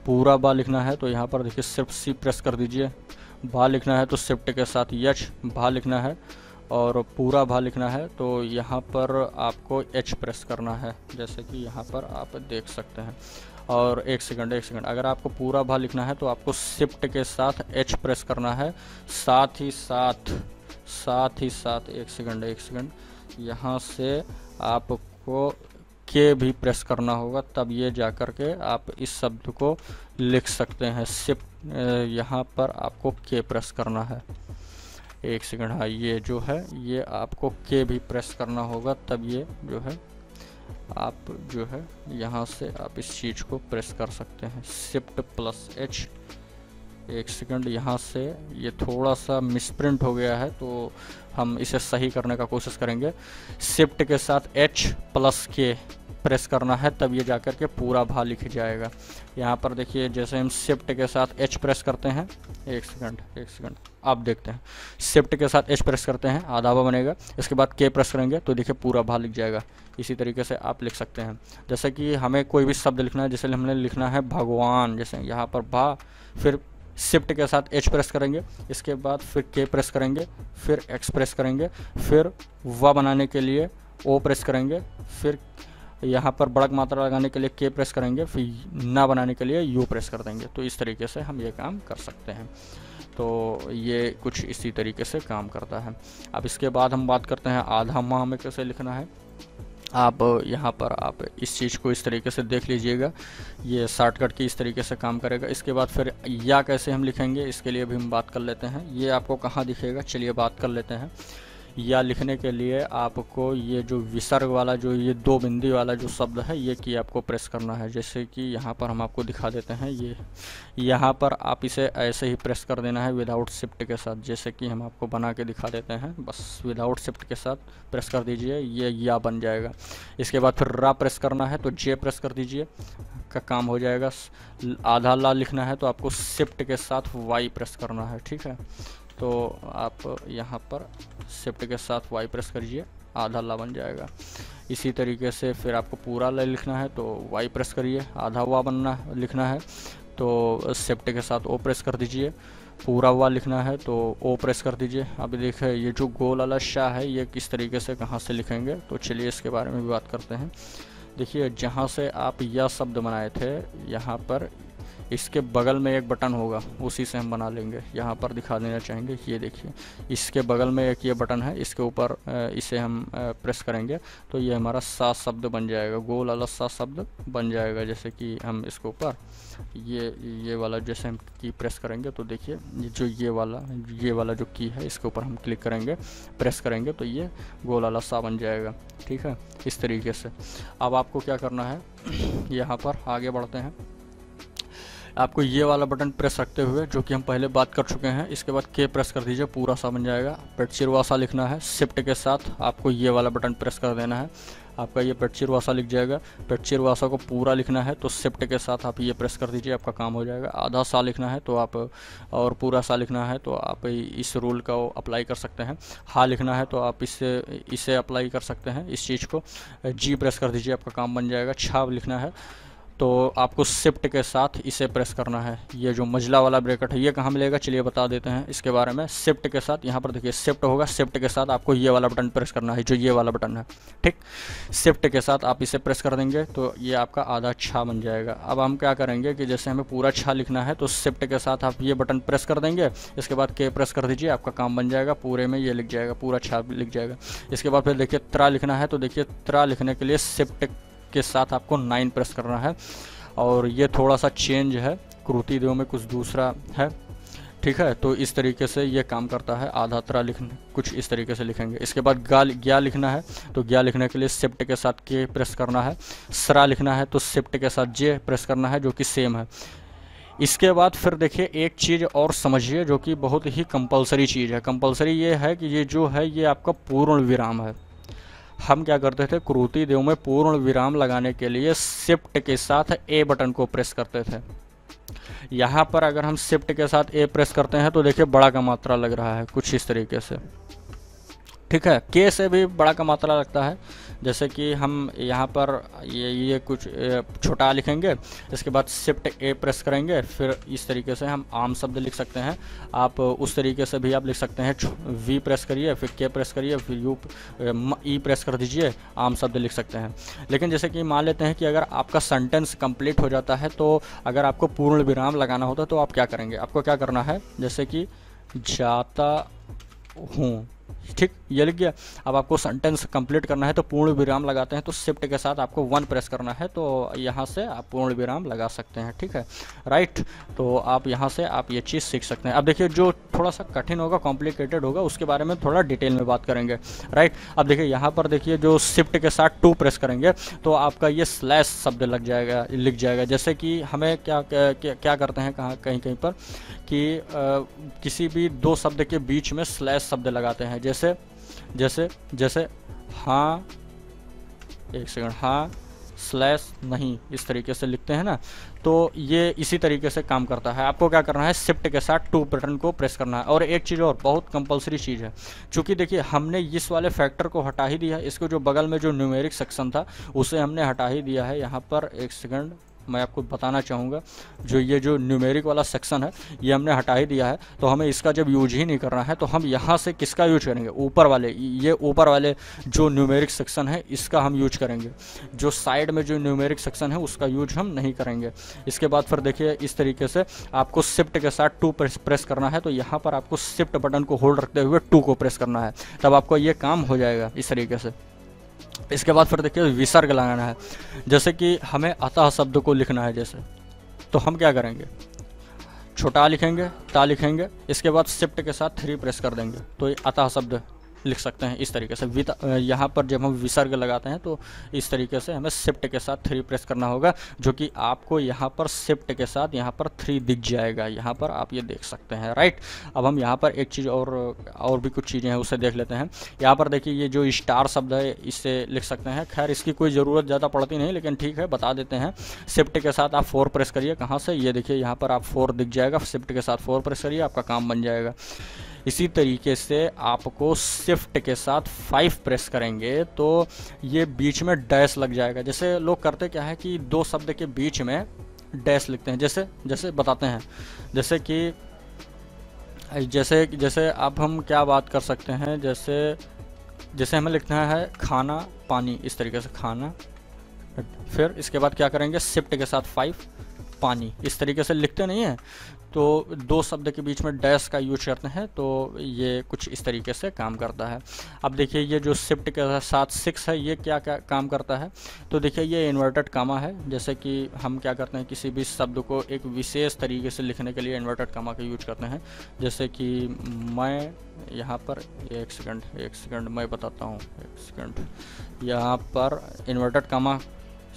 पूरा बा लिखना है तो यहाँ पर देखिए सिर्फ सी प्रेस कर दीजिए। भा लिखना है तो शिफ्ट के साथ यच भा लिखना है और पूरा भा लिखना है तो यहाँ पर आपको एच प्रेस करना है, जैसे कि यहाँ पर आप देख सकते हैं। और एक सेकंड अगर आपको पूरा भा लिखना है तो आपको शिफ्ट के साथ एच प्रेस करना है, साथ ही साथ एक सेकंड यहाँ से आपको के भी प्रेस करना होगा, तब ये जा कर के आप इस शब्द को लिख सकते हैं। शिफ्ट यहाँ पर आपको के प्रेस करना है। एक सेकंड, हाँ ये जो है ये आपको के भी प्रेस करना होगा, तब ये जो है आप जो है यहाँ से आप इस चीज़ को प्रेस कर सकते हैं। Shift plus H. एक सेकंड, यहाँ से ये थोड़ा सा मिसप्रिंट हो गया है तो हम इसे सही करने का कोशिश करेंगे। शिफ्ट के साथ एच प्लस के प्रेस करना है, तब ये जाकर के पूरा भा लिख जाएगा। यहाँ पर देखिए जैसे हम शिफ्ट के साथ एच प्रेस करते हैं, एक सेकंड आप देखते हैं, शिफ्ट के साथ एच प्रेस करते हैं आधा भा बनेगा। इसके बाद के प्रेस करेंगे तो देखिए पूरा भा लिख जाएगा। इसी तरीके से आप लिख सकते हैं। जैसे कि हमें कोई भी शब्द लिखना है, जैसे हमने लिखना है भगवान, जैसे यहाँ पर भा, फिर शिफ्ट के साथ एच प्रेस करेंगे, इसके बाद फिर के प्रेस करेंगे, फिर एक्स प्रेस करेंगे, फिर व बनाने के लिए ओ प्रेस करेंगे, फिर यहाँ पर बड़क मात्रा लगाने के लिए के प्रेस करेंगे, फिर ना बनाने के लिए यू प्रेस कर देंगे। तो इस तरीके से हम ये काम कर सकते हैं। तो ये कुछ इसी तरीके से काम करता है। अब इसके बाद हम बात करते हैं आधा माह में कैसे लिखना है। आप यहाँ पर आप इस चीज़ को इस तरीके से देख लीजिएगा, ये शॉर्टकट की इस तरीके से काम करेगा। इसके बाद फिर या कैसे हम लिखेंगे, इसके लिए भी हम बात कर लेते हैं। ये आपको कहाँ दिखेगा, चलिए बात कर लेते हैं। या लिखने के लिए आपको ये जो विसर्ग वाला जो ये दो बिंदी वाला जो शब्द है ये की आपको प्रेस करना है। जैसे कि यहाँ पर हम आपको दिखा देते हैं, ये यहाँ पर आप इसे ऐसे ही प्रेस कर देना है विदाउट शिफ्ट के साथ। जैसे कि हम आपको बना के दिखा देते हैं, बस विदाउट शिफ्ट के साथ प्रेस कर दीजिए, ये या बन जाएगा। इसके बाद फिर रा प्रेस करना है तो जे प्रेस कर दीजिए, का काम हो जाएगा। आधा ला लिखना है तो आपको शिफ्ट के साथ वाई प्रेस करना है, ठीक है। तो आप यहाँ पर शिफ्ट के साथ वाई प्रेस करिए, आधा ला बन जाएगा। इसी तरीके से फिर आपको पूरा ला लिखना है तो वाई प्रेस करिए, आधा वा लिखना है तो शिफ्ट के साथ ओ प्रेस कर दीजिए। पूरा वा लिखना है तो ओ प्रेस कर दीजिए। अभी देखिए ये जो गोल वाला शाह है ये किस तरीके से कहाँ से लिखेंगे, तो चलिए इसके बारे में भी बात करते हैं। देखिए जहाँ से आप यह शब्द बनाए थे, यहाँ पर इसके बगल में एक बटन होगा, उसी से हम बना लेंगे। यहाँ पर दिखा देना चाहेंगे, ये देखिए इसके बगल में एक ये बटन है, इसके ऊपर इसे हम प्रेस करेंगे तो ये हमारा सा शब्द बन जाएगा, गोल वाला सा शब्द बन जाएगा। जैसे कि हम इसके ऊपर ये वाला जैसे हम की प्रेस करेंगे तो देखिए ये वाला जो की है इसके ऊपर हम क्लिक करेंगे, प्रेस करेंगे तो ये गोल वाला सा बन जाएगा। ठीक है, इस तरीके से। अब आपको क्या करना है, यहाँ पर आगे बढ़ते हैं। आपको ये वाला बटन प्रेस रखते हुए, जो कि हम पहले बात कर चुके हैं, इसके बाद के प्रेस कर दीजिए, पूरा सा बन जाएगा। पेटचिरवासा लिखना है, शिफ्ट के साथ आपको ये वाला बटन प्रेस कर देना है, आपका ये पेटचिरवासा लिख जाएगा। पेटचिरवासा को पूरा लिखना है तो शिफ्ट के साथ आप ये प्रेस कर दीजिए, आपका काम हो जाएगा। आधा सा लिखना है तो आप, और पूरा सा लिखना है तो आप इस रूल का अप्लाई कर सकते हैं। हा लिखना है तो आप इसे अप्लाई कर सकते हैं, इस चीज़ को। जी प्रेस कर दीजिए, आपका काम बन जाएगा। छाव लिखना है तो आपको शिफ्ट के साथ इसे प्रेस करना है। ये जो मझला वाला ब्रैकेट है ये कहाँ मिलेगा, चलिए बता देते हैं इसके बारे में। शिफ्ट के साथ यहाँ पर देखिए शिफ्ट होगा, शिफ्ट के साथ आपको ये वाला बटन प्रेस करना है, जो ये वाला बटन है। ठीक, शिफ्ट के साथ आप इसे प्रेस कर देंगे तो ये आपका आधा छा बन जाएगा। अब हम क्या करेंगे कि जैसे हमें पूरा छा लिखना है तो शिफ्ट के साथ आप ये बटन प्रेस कर देंगे, इसके बाद के प्रेस कर दीजिए, आपका काम बन जाएगा। पूरे में ये लिख जाएगा, पूरा छा लिख जाएगा। इसके बाद फिर देखिए त्रा लिखना है तो देखिए त्रा लिखने के लिए शिफ्ट के साथ आपको 9 प्रेस करना है। और ये थोड़ा सा चेंज है, क्रूति देव में कुछ दूसरा है। ठीक है, तो इस तरीके से ये काम करता है। आधा त्रा लिखना कुछ इस तरीके से लिखेंगे। इसके बाद ग्या लिखना है तो ग्या लिखने के लिए शिफ्ट के साथ के प्रेस करना है। सरा लिखना है तो शिफ्ट के साथ जे प्रेस करना है, जो कि सेम है। इसके बाद फिर देखिए एक चीज़ और समझिए, जो कि बहुत ही कंपलसरी चीज़ है। कंपलसरी ये है कि ये जो है ये आपका पूर्ण विराम है। हम क्या करते थे, क्रूति देव में पूर्ण विराम लगाने के लिए शिफ्ट के साथ ए बटन को प्रेस करते थे। यहाँ पर अगर हम शिफ्ट के साथ ए प्रेस करते हैं तो देखिए बड़ा का मात्रा लग रहा है कुछ इस तरीके से। ठीक है, के से भी बड़ा का मात्रा लगता है। जैसे कि हम यहाँ पर ये कुछ छोटा लिखेंगे, इसके बाद शिफ्ट ए प्रेस करेंगे, फिर इस तरीके से हम आम शब्द लिख सकते हैं। आप उस तरीके से भी आप लिख सकते हैं, वी प्रेस करिए, फिर के प्रेस करिए, फिर ई प्रेस कर दीजिए, आम शब्द लिख सकते हैं। लेकिन जैसे कि मान लेते हैं कि अगर आपका सेंटेंस कंप्लीट हो जाता है तो अगर आपको पूर्ण विराम लगाना होता है तो आप क्या करेंगे, आपको क्या करना है, जैसे कि जाता हूँ। ठीक, ये लिख गया। अब आपको सेंटेंस कंप्लीट करना है तो पूर्ण विराम लगाते हैं तो शिफ्ट के साथ आपको 1 प्रेस करना है, तो यहाँ से आप पूर्ण विराम लगा सकते हैं। ठीक है, राइट। तो आप यहाँ से आप ये चीज़ सीख सकते हैं। अब देखिए जो थोड़ा सा कठिन होगा, कॉम्प्लिकेटेड होगा, उसके बारे में थोड़ा डिटेल में बात करेंगे। राइट, अब देखिए यहाँ पर देखिए जो शिफ्ट के साथ 2 प्रेस करेंगे तो आपका ये स्लैश शब्द लग जाएगा, लिख जाएगा। जैसे कि हमें क्या करते हैं कहीं पर कि किसी भी 2 शब्द के बीच में स्लैश शब्द लगाते हैं। जैसे हाँ, एक सेकंड, हाँ स्लैश नहीं, इस तरीके से लिखते हैं ना, तो ये इसी तरीके से काम करता है। आपको क्या करना है, शिफ्ट के साथ 2 बटन को प्रेस करना है। और एक चीज़ और बहुत कंपलसरी चीज़ है, चूँकि देखिए हमने इस वाले फैक्टर को हटा ही दिया, इसको जो बगल में जो न्यूमेरिक सेक्शन था उसे हमने हटा ही दिया है। यहाँ पर एक सेकंड मैं आपको बताना चाहूँगा, ये जो न्यूमेरिक वाला सेक्शन है ये हमने हटा ही दिया है, तो हमें इसका जब यूज ही नहीं करना है तो हम यहाँ से किसका यूज करेंगे, ऊपर वाले, ये ऊपर वाले जो न्यूमेरिक सेक्शन है इसका हम यूज करेंगे। जो साइड में जो न्यूमेरिक सेक्शन है उसका यूज हम नहीं करेंगे। इसके बाद फिर देखिए इस तरीके से आपको शिफ्ट के साथ 2 प्रेस करना है, तो यहाँ पर आपको शिफ्ट बटन को होल्ड रखते हुए 2 को प्रेस करना है, तब आपको ये काम हो जाएगा इस तरीके से। इसके बाद फिर देखिए विसर्ग लगाना है। जैसे कि हमें अतः शब्द को लिखना है, जैसे तो हम क्या करेंगे, छोटा लिखेंगे, ता लिखेंगे, इसके बाद शिफ्ट के साथ 3 प्रेस कर देंगे तो ये अतः शब्द लिख सकते हैं इस तरीके से। यहाँ पर जब हम विसर्ग लगाते हैं तो इस तरीके से हमें शिफ्ट के साथ 3 प्रेस करना होगा, जो कि आपको यहाँ पर शिफ्ट के साथ यहाँ पर 3 दिख जाएगा। यहाँ पर आप ये देख सकते हैं, राइट। अब हम यहाँ पर एक चीज़ और भी कुछ चीज़ें हैं उसे देख लेते हैं। यहाँ पर देखिए ये जो स्टार शब्द है इससे लिख सकते हैं, खैर इसकी कोई ज़रूरत ज़्यादा पड़ती नहीं, लेकिन ठीक है बता देते हैं। शिफ्ट के साथ आप 4 प्रेस करिए, कहाँ से, ये देखिए यहाँ पर आप 4 दिख जाएगा, शिफ्ट के साथ 4 प्रेस करिए, आपका काम बन जाएगा। इसी तरीके से आपको शिफ्ट के साथ 5 प्रेस करेंगे तो ये बीच में डैश लग जाएगा। जैसे लोग करते क्या है कि 2 शब्द के बीच में डैश लिखते हैं, जैसे बताते हैं, जैसे अब हम क्या बात कर सकते हैं, जैसे हमें लिखना है खाना पानी, इस तरीके से खाना, फिर इसके बाद क्या करेंगे, शिफ्ट के साथ 5 पानी, इस तरीके से लिखते नहीं हैं, तो दो शब्द के बीच में डैश का यूज करते हैं, तो ये कुछ इस तरीके से काम करता है। अब देखिए ये जो शिफ्ट के साथ 6 है, ये क्या क्या काम करता है, तो देखिए ये इन्वर्टेड कामा है। जैसे कि हम क्या करते हैं, किसी भी शब्द को एक विशेष तरीके से लिखने के लिए इन्वर्टेड कामा का यूज करते हैं। जैसे कि मैं यहाँ पर, एक सेकंड मैं बताता हूँ, एक सेकंड। यहाँ पर इन्वर्टेड कामा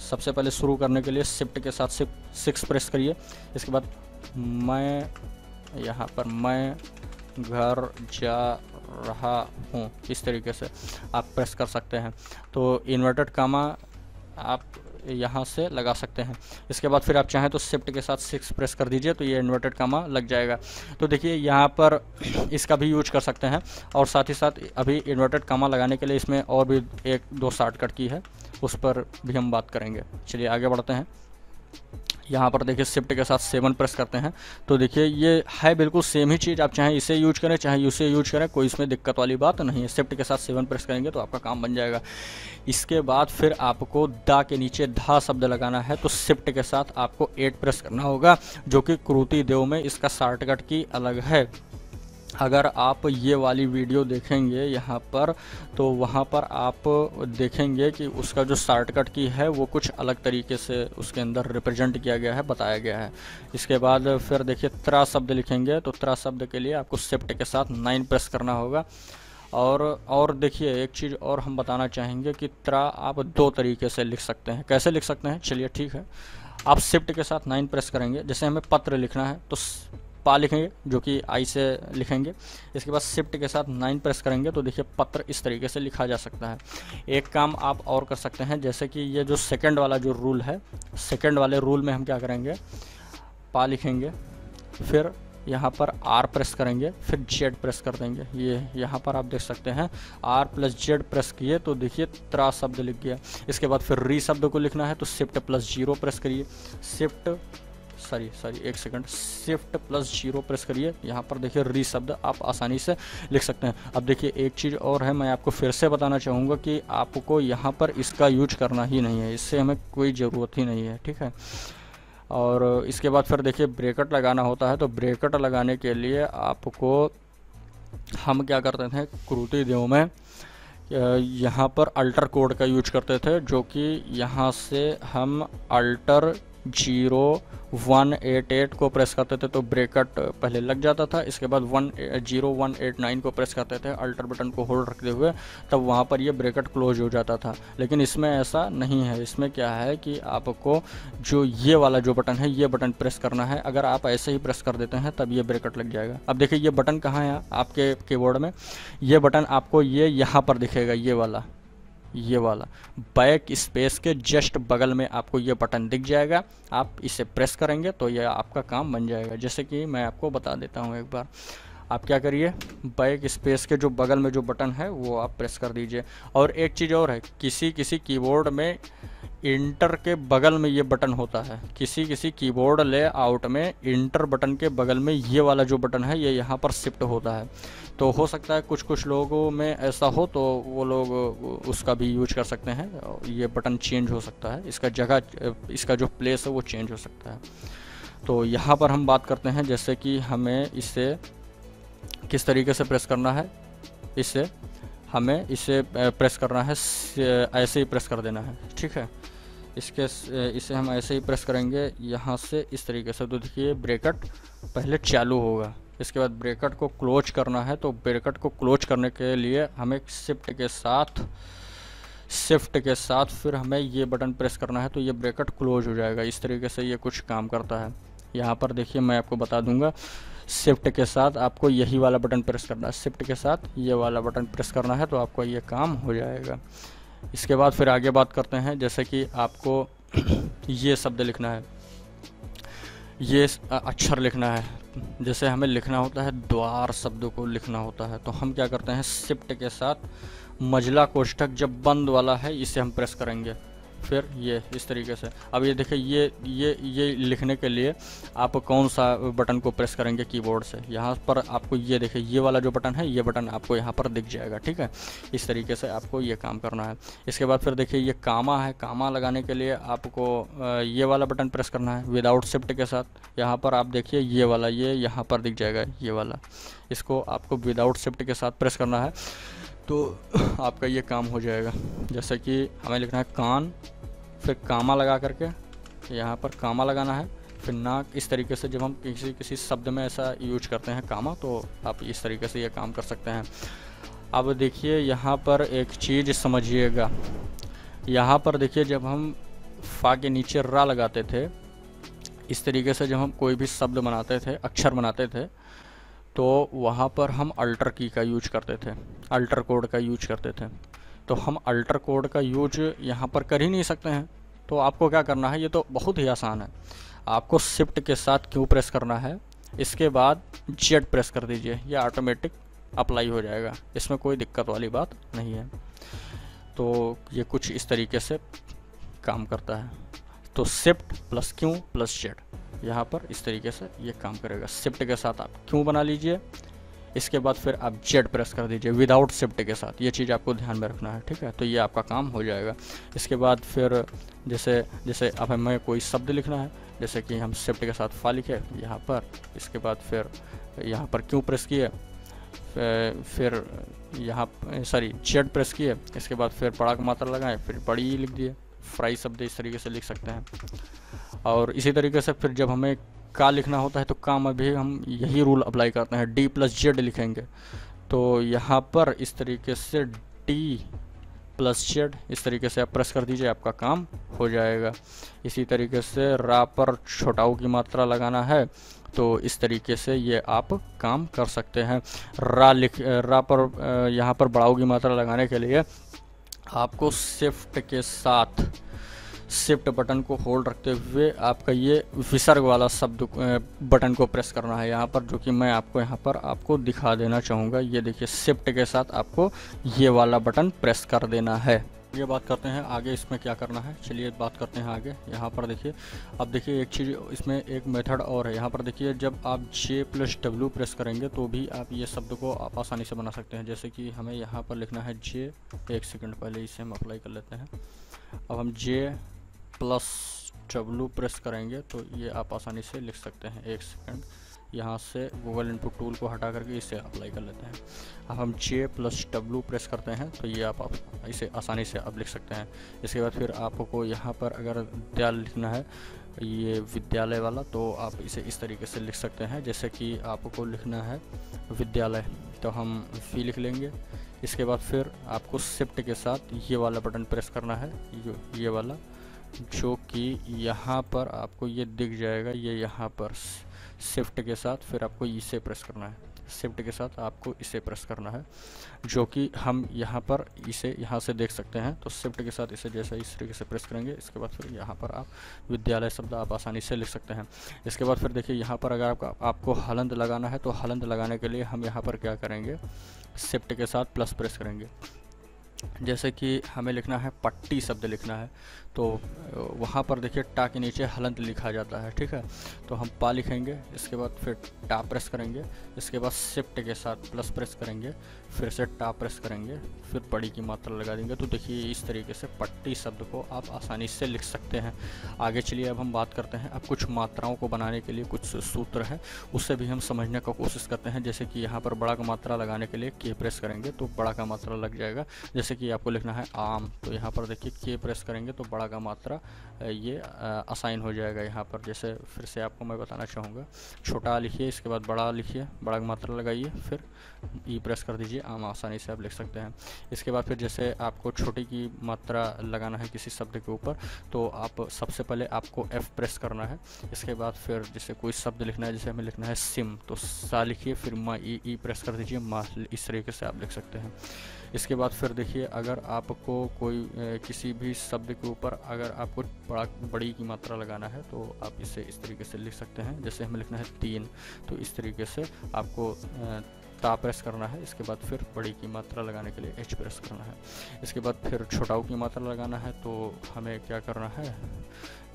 सबसे पहले शुरू करने के लिए शिफ्ट के साथ 6 प्रेस करिए। इसके बाद मैं, यहाँ पर मैं घर जा रहा हूँ, इस तरीके से आप प्रेस कर सकते हैं। तो इन्वर्टेड कामा आप यहाँ से लगा सकते हैं। इसके बाद फिर आप चाहें तो शिफ्ट के साथ 6 प्रेस कर दीजिए, तो ये इन्वर्टेड कामा लग जाएगा। तो देखिए यहाँ पर इसका भी यूज कर सकते हैं। और साथ ही साथ अभी इन्वर्टेड कामा लगाने के लिए इसमें और भी 1-2 शॉर्टकट की है, उस पर भी हम बात करेंगे। चलिए आगे बढ़ते हैं। यहाँ पर देखिए शिफ्ट के साथ 7 प्रेस करते हैं, तो देखिए ये है बिल्कुल सेम ही चीज़। आप चाहे इसे यूज करें चाहे इसे यूज करें, कोई इसमें दिक्कत वाली बात नहीं है। शिफ्ट के साथ 7 प्रेस करेंगे तो आपका काम बन जाएगा। इसके बाद फिर आपको दा के नीचे धा शब्द लगाना है, तो शिफ्ट के साथ आपको 8 प्रेस करना होगा, जो कि क्रूति देव में इसका शॉर्टकट की अलग है। अगर आप ये वाली वीडियो देखेंगे यहाँ पर, तो वहाँ पर आप देखेंगे कि उसका जो शॉर्टकट की है वो कुछ अलग तरीके से उसके अंदर रिप्रेजेंट किया गया है, बताया गया है। इसके बाद फिर देखिए त्रा शब्द लिखेंगे, तो त्रा शब्द के लिए आपको शिफ्ट के साथ 9 प्रेस करना होगा। और देखिए एक चीज़ और हम बताना चाहेंगे कि त्रा आप 2 तरीके से लिख सकते हैं। कैसे लिख सकते हैं, चलिए ठीक है। आप शिफ्ट के साथ 9 प्रेस करेंगे, जैसे हमें पत्र लिखना है तो पा लिखेंगे, जो कि आई से लिखेंगे। इसके बाद शिफ्ट के साथ 9 प्रेस करेंगे, तो देखिए पत्र इस तरीके से लिखा जा सकता है। एक काम आप और कर सकते हैं, जैसे कि ये जो सेकंड वाला जो रूल है, सेकंड वाले रूल में हम क्या करेंगे, पा लिखेंगे, फिर यहाँ पर आर प्रेस करेंगे, फिर जेड प्रेस कर देंगे। ये यहाँ पर आप देख सकते हैं आर प्लस जेड प्रेस किए तो देखिए त्रा शब्द लिख गया। इसके बाद फिर री शब्द को लिखना है, तो शिफ्ट प्लस 0 प्रेस करिए, एक सेकंड, शिफ्ट प्लस 0 प्रेस करिए। यहाँ पर देखिए री शब्द आप आसानी से लिख सकते हैं। अब देखिए एक चीज़ और है, मैं आपको फिर से बताना चाहूँगा कि आपको यहाँ पर इसका यूज करना ही नहीं है, इससे हमें कोई ज़रूरत ही नहीं है, ठीक है। और इसके बाद फिर देखिए ब्रैकेट लगाना होता है, तो ब्रैकेट लगाने के लिए आपको हम क्या करते थे, क्रूति देव में यहाँ पर अल्टर कोड का यूज करते थे, जो कि यहाँ से हम अल्टर 0188 को प्रेस करते थे तो ब्रैकेट पहले लग जाता था। इसके बाद 0189 को प्रेस करते थे अल्टर बटन को होल्ड रखते हुए, तब वहाँ पर ये ब्रैकेट क्लोज हो जाता था। लेकिन इसमें ऐसा नहीं है, इसमें क्या है कि आपको जो ये वाला जो बटन है, ये बटन प्रेस करना है। अगर आप ऐसे ही प्रेस कर देते हैं तब ये ब्रैकेट लग जाएगा। अब देखिए ये बटन कहाँ है आपके कीबोर्ड में, ये बटन आपको ये यहाँ पर दिखेगा, ये वाला बैक स्पेस के जस्ट बगल में आपको ये बटन दिख जाएगा। आप इसे प्रेस करेंगे तो ये आपका काम बन जाएगा। जैसे कि मैं आपको बता देता हूँ एक बार, आप क्या करिए, बैक स्पेस के जो बगल में जो बटन है वो आप प्रेस कर दीजिए। और एक चीज़ और है, किसी किसी कीबोर्ड में इंटर के बगल में ये बटन होता है, किसी किसी कीबोर्ड लेआउट में इंटर बटन के बगल में ये वाला जो बटन है ये यहाँ पर शिफ्ट होता है। तो हो सकता है कुछ लोगों में ऐसा हो, तो वो लोग उसका भी यूज कर सकते हैं। ये बटन चेंज हो सकता है, इसका जगह, इसका जो प्लेस है वो चेंज हो सकता है। तो यहाँ पर हम बात करते हैं जैसे कि हमें इसे किस तरीके से प्रेस करना है। हमें इसे प्रेस करना है, ऐसे ही प्रेस कर देना है, ठीक है। इसे हम ऐसे ही प्रेस करेंगे यहाँ से इस तरीके से, तो देखिए ब्रैकेट पहले चालू होगा। इसके बाद ब्रैकेट को क्लोज करना है, तो ब्रैकेट को क्लोज करने के लिए हमें शिफ्ट के साथ फिर हमें ये बटन प्रेस करना है, तो ये ब्रैकेट क्लोज हो जाएगा। इस तरीके से ये कुछ काम करता है। यहाँ पर देखिए मैं आपको बता दूंगा, शिफ्ट के साथ आपको यही वाला बटन प्रेस करना है, शिफ्ट के साथ ये वाला बटन प्रेस करना है, तो आपको ये काम हो जाएगा। इसके बाद फिर आगे बात करते हैं, जैसे कि आपको ये शब्द लिखना है, ये अक्षर लिखना है। जैसे हमें लिखना होता है द्वार शब्द को लिखना होता है, तो हम क्या करते हैं, शिफ्ट के साथ मझला कोष्ठक जब बंद वाला है इसे हम प्रेस करेंगे, फिर ये इस तरीके से। अब ये देखिए ये लिखने के लिए आप कौन सा बटन को प्रेस करेंगे कीबोर्ड से, यहाँ पर आपको ये देखिए ये वाला जो बटन है ये बटन आपको यहाँ पर दिख जाएगा, ठीक है। इस तरीके से आपको ये काम करना है। इसके बाद फिर देखिए ये कामा है, कामा लगाने के लिए आपको ये वाला बटन प्रेस करना है विदाउट शिफ्ट के साथ। यहाँ पर आप देखिए ये वाला, ये यहाँ पर दिख जाएगा ये वाला, इसको आपको विदाउट शिफ्ट के साथ प्रेस करना है तो आपका ये काम हो जाएगा। जैसे कि हमें लिखना है कान, फिर कामा लगा करके यहाँ पर कामा लगाना है, फिर नाक। इस तरीके से जब हम किसी शब्द में ऐसा यूज करते हैं कामा, तो आप इस तरीके से ये काम कर सकते हैं। अब देखिए यहाँ पर एक चीज़ समझिएगा, यहाँ पर देखिए जब हम फा के नीचे रा लगाते थे, इस तरीके से जब हम कोई भी शब्द बनाते थे, अक्षर बनाते थे, तो वहाँ पर हम अल्टर की का यूज करते थे, अल्टर कोड का यूज करते थे। तो हम अल्टर कोड का यूज यहाँ पर कर ही नहीं सकते हैं। तो आपको क्या करना है, ये तो बहुत ही आसान है। आपको शिफ्ट के साथ क्यू प्रेस करना है, इसके बाद जेड प्रेस कर दीजिए, ये ऑटोमेटिक अप्लाई हो जाएगा, इसमें कोई दिक्कत वाली बात नहीं है। तो ये कुछ इस तरीके से काम करता है। तो shift plus Q plus Z यहाँ पर इस तरीके से ये काम करेगा। शिफ्ट के साथ आप क्यू बना लीजिए, इसके बाद फिर आप जेड प्रेस कर दीजिए विदाउट शिफ्ट के साथ। ये चीज़ आपको ध्यान में रखना है, ठीक है। तो ये आपका काम हो जाएगा। इसके बाद फिर जैसे अब हमें कोई शब्द लिखना है, जैसे कि हम शिफ्ट के साथ फा लिखे यहाँ पर, इसके बाद फिर यहाँ पर क्यू प्रेस किए, फिर यहाँ जेड प्रेस किए, इसके बाद फिर बड़ा का मात्रा लगाएं, फिर बड़ी लिख दिए, फ्राई शब्द इस तरीके से लिख सकते हैं। और इसी तरीके से फिर जब हमें का लिखना होता है तो का में भी हम यही रूल अप्लाई करते हैं, डी प्लस जेड लिखेंगे। तो यहाँ पर इस तरीके से डी प्लस जेड इस तरीके से आप प्रेस कर दीजिए, आपका काम हो जाएगा। इसी तरीके से रा पर छोटाऊ की मात्रा लगाना है, तो इस तरीके से ये आप काम कर सकते हैं। रा पर यहाँ पर बड़ाऊ की मात्रा लगाने के लिए आपको शिफ्ट के साथ शिफ्ट बटन को होल्ड रखते हुए आपका ये विसर्ग वाला शब्द बटन को प्रेस करना है यहाँ पर, जो कि मैं आपको यहाँ पर आपको दिखा देना चाहूँगा। ये देखिए शिफ्ट के साथ आपको ये वाला बटन प्रेस कर देना है। ये बात करते हैं आगे इसमें क्या करना है, चलिए बात करते हैं आगे। यहाँ पर देखिए, अब देखिए एक चीज़ इसमें एक मेथड और है। यहाँ पर देखिए जब आप जे प्लस डब्ल्यू प्रेस करेंगे तो भी आप ये शब्द को आप आसानी से बना सकते हैं। जैसे कि हमें यहाँ पर लिखना है जे, एक सेकंड पहले इसे हम अप्लाई कर लेते हैं। अब हम जे प्लस डब्ल्यू प्रेस करेंगे तो ये आप आसानी से लिख सकते हैं। एक सेकंड, यहाँ से गूगल इनपुट टूल को हटा करके इसे अप्लाई कर लेते हैं। अब हम जे प्लस डब्ल्यू प्रेस करते हैं तो ये आप इसे आसानी से अब लिख सकते हैं। इसके बाद फिर आपको यहाँ पर अगर विद्यालय लिखना है, ये विद्यालय वाला, तो आप इसे इस तरीके से लिख सकते हैं। जैसे कि आपको लिखना है विद्यालय, तो हम वी लिख लेंगे। इसके बाद फिर आपको शिफ्ट के साथ ये वाला बटन प्रेस करना है, ये वाला, जो कि यहाँ पर आपको ये दिख जाएगा। ये यहाँ पर शिफ्ट के साथ फिर आपको इसे प्रेस करना है, शिफ्ट के साथ आपको इसे प्रेस करना है, जो कि हम यहाँ पर इसे यहाँ से देख सकते हैं। तो शिफ्ट के साथ इसे जैसे इस तरीके से प्रेस करेंगे, इसके बाद फिर यहाँ पर आप विद्यालय शब्द आप आसानी से लिख सकते हैं। इसके बाद फिर देखिए यहाँ पर अगर आपको हलंत लगाना है तो हलंत लगाने के लिए हम यहाँ पर क्या करेंगे, शिफ्ट के साथ प्लस प्रेस करेंगे। जैसे कि हमें लिखना है पट्टी शब्द लिखना है, तो वहाँ पर देखिए टा के नीचे हलंत लिखा जाता है, ठीक है। तो हम पा लिखेंगे, इसके बाद फिर टा प्रेस करेंगे, इसके बाद शिफ्ट के साथ प्लस प्रेस करेंगे, फिर से टा प्रेस करेंगे, फिर बड़ी की मात्रा लगा देंगे। तो देखिए इस तरीके से पट्टी शब्द को आप आसानी से लिख सकते हैं। आगे चलिए अब हम बात करते हैं, अब कुछ मात्राओं को बनाने के लिए कुछ सूत्र है, उससे भी हम समझने का कोशिश करते हैं। जैसे कि यहाँ पर बड़ा का मात्रा लगाने के लिए के प्रेस करेंगे तो बड़ा का मात्रा लग जाएगा। जैसे कि आपको लिखना है आम, तो यहाँ पर देखिए के प्रेस करेंगे तो बड़ा का मात्रा ये असाइन हो जाएगा यहाँ पर। जैसे फिर से आपको मैं बताना चाहूँगा, छोटा लिखिए, इसके बाद बड़ा लिखिए, बड़ा का मात्रा लगाइए, फिर ई प्रेस कर दीजिए, आम आसानी से आप लिख सकते हैं। इसके बाद फिर जैसे आपको छोटी की मात्रा लगाना है किसी शब्द के ऊपर, तो आप सबसे पहले आपको एफ प्रेस करना है। इसके बाद फिर जैसे कोई शब्द लिखना है, जैसे हमें लिखना है सिम, तो सा लिखिए, फिर मा ई प्रेस कर दीजिए, मा, इस तरीके से आप लिख सकते हैं। इसके बाद फिर देखिए अगर आपको कोई किसी भी शब्द के ऊपर अगर आपको बड़ी की मात्रा लगाना है तो आप इसे इस तरीके से लिख सकते हैं। जैसे हमें लिखना है 3, तो इस तरीके से आपको ता प्रेस करना है। इसके बाद फिर बड़ी की मात्रा लगाने के लिए एच प्रेस करना है। इसके बाद फिर छोटाऊ की मात्रा लगाना है, तो हमें क्या करना है,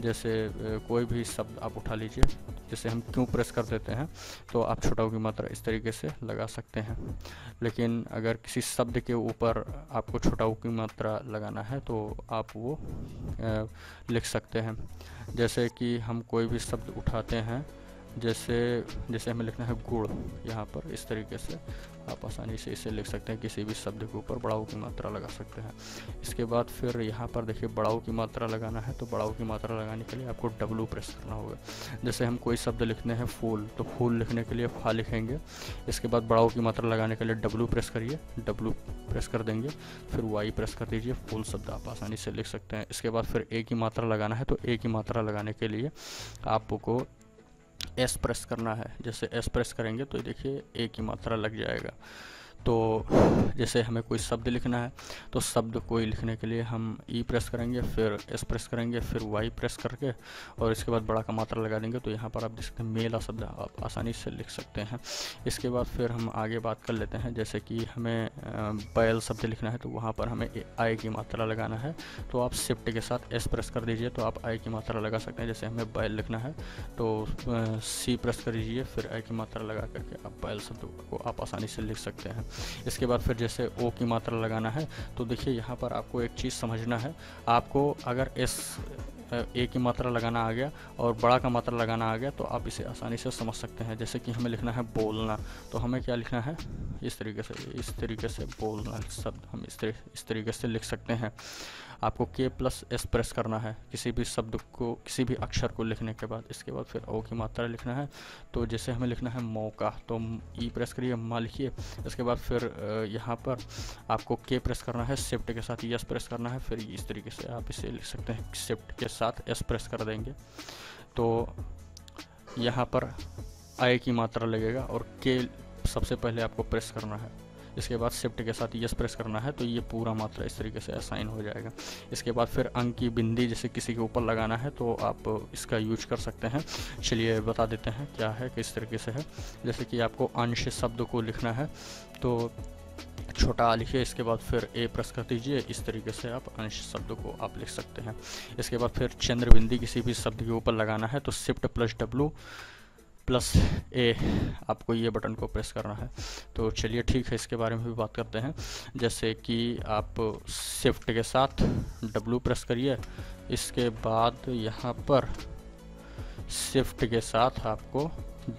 जैसे कोई भी शब्द आप उठा लीजिए, जैसे हम क्यों प्रेस कर देते हैं तो आप छोटाऊ की मात्रा इस तरीके से लगा सकते हैं। लेकिन अगर किसी शब्द के ऊपर आपको छोटाऊ की मात्रा लगाना है तो आप वो लिख सकते हैं। जैसे कि हम कोई भी शब्द उठाते हैं, जैसे हमें लिखना है गुड़, यहाँ पर इस तरीके से आप आसानी से इसे लिख सकते हैं। किसी भी शब्द के ऊपर बड़ाऊ की मात्रा लगा सकते हैं। इसके बाद फिर यहाँ पर देखिए बड़ाऊ की मात्रा लगाना है, तो बड़ाऊ की मात्रा लगाने के लिए आपको डब्लू प्रेस करना होगा। जैसे हम कोई शब्द लिखते हैं फूल, तो फूल लिखने के लिए फा लिखेंगे। इसके बाद बड़ाऊ की मात्रा लगाने के लिए डब्लू प्रेस करिए, डब्लू प्रेस कर देंगे, फिर वाई प्रेस कर दीजिए, फूल शब्द आप आसानी से लिख सकते हैं। इसके बाद फिर ए की मात्रा लगाना है, तो ए की मात्रा लगाने के लिए आपको एस प्रेस करना है। जैसे एस प्रेस करेंगे तो देखिए ए की मात्रा लग जाएगा। तो जैसे हमें कोई शब्द लिखना है, तो शब्द कोई लिखने के लिए हम ई प्रेस करेंगे, फिर एस प्रेस करेंगे, फिर वाई प्रेस करके और इसके बाद बड़ा का मात्रा लगा देंगे। तो यहाँ पर आप देख सकते हैं मेला शब्द आप आसानी से लिख सकते हैं। इसके बाद फिर हम आगे बात कर लेते हैं, जैसे कि हमें बैल शब्द लिखना है, तो वहाँ पर हमें आई की मात्रा लगाना है। तो आप शिफ्ट के साथ एस प्रेस कर दीजिए, तो आप आई की मात्रा लगा सकते हैं। जैसे हमें बैल लिखना है तो सी प्रेस कर दीजिए, फिर आई की मात्रा लगा करके आप बैल शब्द को आप आसानी से लिख सकते हैं। इसके बाद फिर जैसे ओ की मात्रा लगाना है, तो देखिए यहाँ पर आपको एक चीज़ समझना है। आपको अगर ए की मात्रा लगाना आ गया और बड़ा का मात्रा लगाना आ गया तो आप इसे आसानी से समझ सकते हैं। जैसे कि हमें लिखना है बोलना, तो हमें क्या लिखना है, इस तरीके से बोलना शब्द हम इस तरीके से लिख सकते हैं। आपको के प्लस एस प्रेस करना है किसी भी शब्द को, किसी भी अक्षर को लिखने के बाद। इसके बाद फिर ओ की मात्रा लिखना है, तो जैसे हमें लिखना है मौका, तो ई प्रेस करिए, मा लिखिए। इसके बाद फिर यहाँ पर आपको के प्रेस करना है, शिफ्ट के साथ एस प्रेस करना है, फिर इस तरीके से आप इसे लिख सकते हैं। शिफ्ट के साथ एस प्रेस कर देंगे तो यहाँ पर आई की मात्रा लगेगा और के सबसे पहले आपको प्रेस करना है। इसके बाद शिफ्ट के साथ यस प्रेस करना है, तो ये पूरा मात्रा इस तरीके से असाइन हो जाएगा। इसके बाद फिर अंक की बिंदी जैसे किसी के ऊपर लगाना है तो आप इसका यूज कर सकते हैं। चलिए बता देते हैं क्या है, किस तरीके से है। जैसे कि आपको अंश शब्द को लिखना है तो छोटा आ लिखिए, इसके बाद फिर ए प्रेस कर दीजिए। इस तरीके से आप अंश शब्द को आप लिख सकते हैं। इसके बाद फिर चंद्र बिंदी किसी भी शब्द के ऊपर लगाना है तो शिफ्ट प्लस डब्लू प्लस ए आपको ये बटन को प्रेस करना है। तो चलिए ठीक है, इसके बारे में भी बात करते हैं। जैसे कि आप शिफ्ट के साथ डब्लू प्रेस करिए, इसके बाद यहाँ पर शिफ्ट के साथ आपको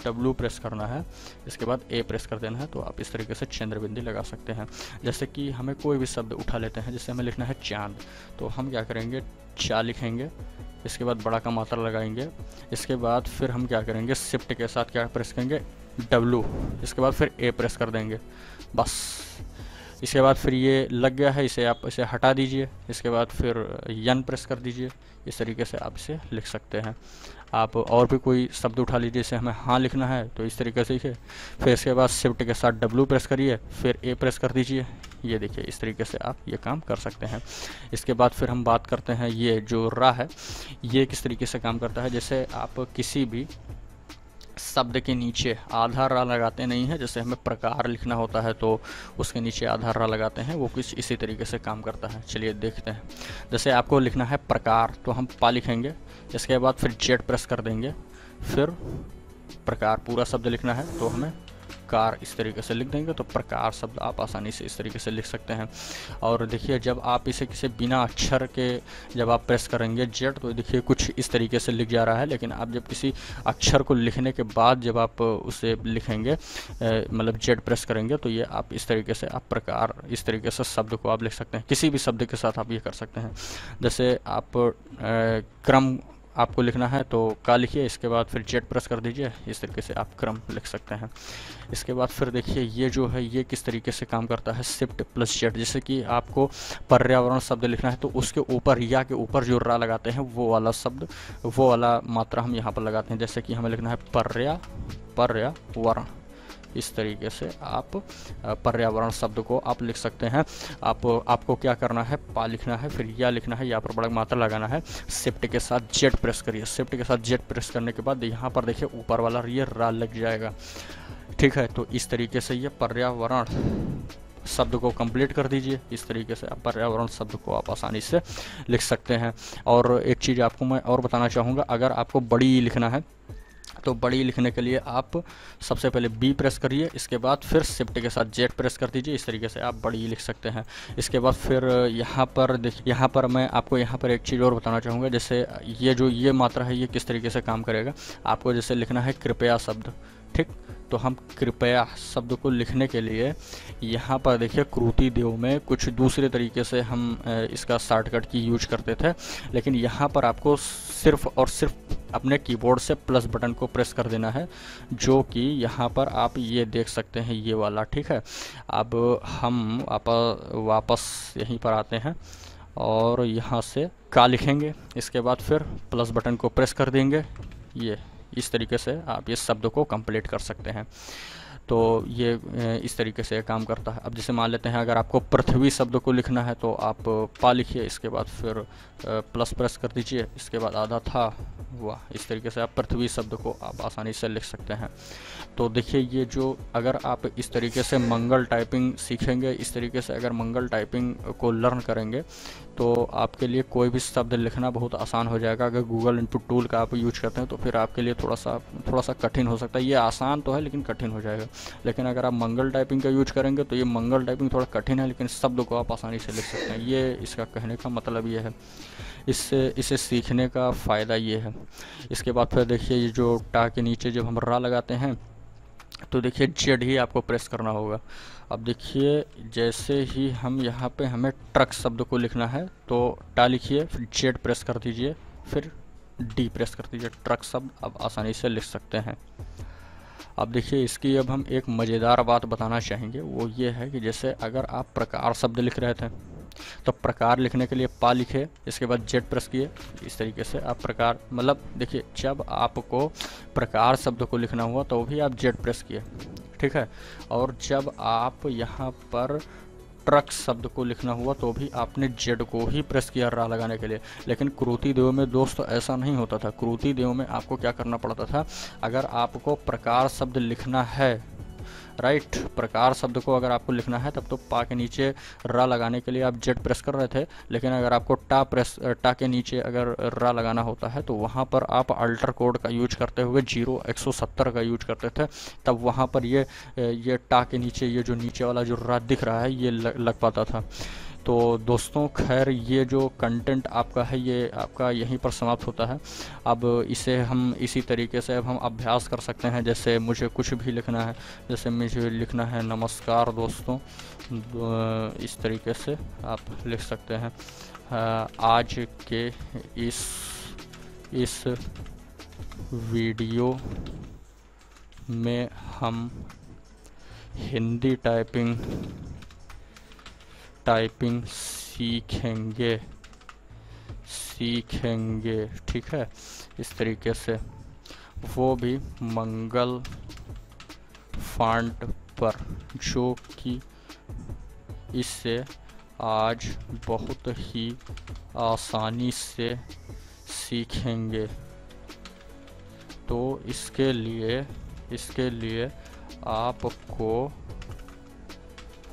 डब्लू प्रेस करना है, इसके बाद ए प्रेस कर देना है। तो आप इस तरीके से चंद्र बिंदी लगा सकते हैं। जैसे कि हमें कोई भी शब्द उठा लेते हैं, जैसे हमें लिखना है चांद, तो हम क्या करेंगे, चा लिखेंगे, इसके बाद बड़ा का मात्रा लगाएंगे। इसके बाद फिर हम क्या करेंगे, शिफ्ट के साथ क्या प्रेस करेंगे, डब्लू, इसके बाद फिर ए प्रेस कर देंगे, बस। इसके बाद फिर ये लग गया है, इसे हटा दीजिए। इसके बाद फिर यन प्रेस कर दीजिए। इस तरीके से आप इसे लिख सकते हैं। आप और भी कोई शब्द उठा लीजिए, जैसे हमें हाँ लिखना है तो इस तरीके से लिखे, फिर इसके बाद शिफ्ट के साथ डब्लू प्रेस करिए, फिर ए प्रेस कर दीजिए। ये देखिए इस तरीके से आप ये काम कर सकते हैं। इसके बाद फिर हम बात करते हैं ये जो रा है, ये किस तरीके से काम करता है। जैसे आप किसी भी शब्द के नीचे आधा रा लगाते नहीं हैं, जैसे हमें प्रकार लिखना होता है तो उसके नीचे आधा रा लगाते हैं, वो कुछ इसी तरीके से काम करता है। चलिए देखते हैं। जैसे आपको लिखना है प्रकार, तो हम पा लिखेंगे, इसके बाद फिर जेड प्रेस कर देंगे, फिर प्रकार पूरा शब्द लिखना है तो हमें कार इस तरीके से लिख देंगे। तो प्रकार शब्द आप आसानी से इस तरीके से लिख सकते हैं। और देखिए जब आप इसे किसी बिना अक्षर के जब आप प्रेस करेंगे जेड, तो देखिए कुछ इस तरीके से लिख जा रहा है। लेकिन आप जब किसी अक्षर को लिखने के बाद जब आप उसे लिखेंगे, मतलब जेड प्रेस करेंगे, तो ये आप इस तरीके से आप प्रकार इस तरीके से शब्द को आप लिख सकते हैं। किसी भी शब्द के साथ आप ये कर सकते हैं। जैसे आप क्रम आपको लिखना है तो का लिखिए, इसके बाद फिर जेड प्रेस कर दीजिए, इस तरीके से आप क्रम लिख सकते हैं। इसके बाद फिर देखिए ये जो है ये किस तरीके से काम करता है, शिफ्ट प्लस जेड। जैसे कि आपको पर्यावरण शब्द लिखना है तो उसके ऊपर या के ऊपर जो रा लगाते हैं वो वाला शब्द, वो वाला मात्रा हम यहाँ पर लगाते हैं। जैसे कि हमें लिखना है पर्यावरण, इस तरीके से आप पर्यावरण शब्द को आप लिख सकते हैं। आपको क्या करना है, पा लिखना है, फिर या लिखना है, यहाँ पर बड़ा मात्रा लगाना है, शिफ्ट के साथ जेड प्रेस करिए। शिफ्ट के साथ जेड प्रेस करने के बाद यहाँ पर देखिए ऊपर वाला ये रा लग जाएगा। ठीक है, तो इस तरीके से ये पर्यावरण शब्द को कंप्लीट कर दीजिए। इस तरीके से आप पर्यावरण शब्द को आप आसानी से लिख सकते हैं। और एक चीज़ आपको मैं और बताना चाहूँगा, अगर आपको बड़ी लिखना है तो बड़ी लिखने के लिए आप सबसे पहले बी प्रेस करिए, इसके बाद फिर शिफ्ट के साथ जेड प्रेस कर दीजिए। इस तरीके से आप बड़ी लिख सकते हैं। इसके बाद फिर यहाँ पर देखिए, यहाँ पर मैं आपको यहाँ पर एक चीज़ और बताना चाहूँगा। जैसे ये मात्रा है, ये किस तरीके से काम करेगा। आपको जैसे लिखना है कृपया शब्द, ठीक, तो हम कृपया शब्द को लिखने के लिए यहाँ पर देखिए क्रूति देव में कुछ दूसरे तरीके से हम इसका शॉर्टकट की यूज करते थे, लेकिन यहाँ पर आपको सिर्फ और सिर्फ अपने कीबोर्ड से प्लस बटन को प्रेस कर देना है, जो कि यहाँ पर आप ये देख सकते हैं, ये वाला, ठीक है। अब हम वापस यहीं पर आते हैं और यहाँ से का लिखेंगे, इसके बाद फिर प्लस बटन को प्रेस कर देंगे। ये इस तरीके से आप इस शब्द को कंप्लीट कर सकते हैं। तो ये इस तरीके से काम करता है। अब जैसे मान लेते हैं अगर आपको पृथ्वी शब्द को लिखना है तो आप पा लिखिए, इसके बाद फिर प्लस प्रेस कर दीजिए, इसके बाद आधा था हुआ। इस तरीके से आप पृथ्वी शब्द को आप आसानी से लिख सकते हैं। तो देखिए ये जो अगर आप इस तरीके से मंगल टाइपिंग सीखेंगे, इस तरीके से अगर मंगल टाइपिंग को लर्न करेंगे तो आपके लिए कोई भी शब्द लिखना बहुत आसान हो जाएगा। अगर गूगल इनपुट टूल का आप यूज करते हैं तो फिर आपके लिए थोड़ा सा कठिन हो सकता है। ये आसान तो है लेकिन कठिन हो जाएगा। लेकिन अगर आप मंगल टाइपिंग का यूज करेंगे तो ये मंगल टाइपिंग थोड़ा कठिन है, लेकिन शब्द को आप आसानी से लिख सकते हैं। ये इसका कहने का मतलब ये है। इसे सीखने का फ़ायदा ये है। इसके बाद फिर देखिए ये जो टा के नीचे जब हम रा लगाते हैं तो देखिए जेड ही आपको प्रेस करना होगा। अब देखिए जैसे ही हम यहाँ पे हमें ट्रक शब्द को लिखना है तो टा लिखिए, फिर जेड प्रेस कर दीजिए, फिर डी प्रेस कर दीजिए। ट्रक शब्द अब आसानी से लिख सकते हैं। अब देखिए इसकी अब हम एक मज़ेदार बात बताना चाहेंगे, वो ये है कि जैसे अगर आप प्रकार शब्द लिख रहे थे तो प्रकार लिखने के लिए पा लिखे, इसके बाद जेड प्रेस किए। इस तरीके से आप प्रकार, मतलब देखिए जब आपको प्रकार शब्द को लिखना हुआ तो भी आप जेड प्रेस किए, ठीक है। और जब आप यहाँ पर ट्रक शब्द को लिखना हुआ तो भी आपने जेड को ही प्रेस किया रा लगाने के लिए। लेकिन क्रूति देव में दोस्तों ऐसा नहीं होता था। क्रूति देव में आपको क्या करना पड़ता था, अगर आपको प्रकार शब्द लिखना है, राइट, प्रकार शब्द को अगर आपको लिखना है तब तो पा के नीचे रा लगाने के लिए आप जेड प्रेस कर रहे थे। लेकिन अगर आपको टा के नीचे अगर रा लगाना होता है तो वहाँ पर आप अल्टर कोड का यूज करते हुए 0170 का यूज करते थे, तब वहाँ पर ये टा के नीचे ये जो नीचे वाला जो रा दिख रहा है ये लग पाता था। तो दोस्तों खैर ये जो कंटेंट आपका है ये आपका यहीं पर समाप्त होता है। अब इसे हम इसी तरीके से अब हम अभ्यास कर सकते हैं। जैसे मुझे कुछ भी लिखना है, जैसे मुझे लिखना है नमस्कार दोस्तों, इस तरीके से आप लिख सकते हैं। आज के इस वीडियो में हम हिंदी टाइपिंग सीखेंगे, ठीक है। इस तरीके से वो भी मंगल फॉन्ट पर, जो कि इससे आज बहुत ही आसानी से सीखेंगे। तो इसके लिए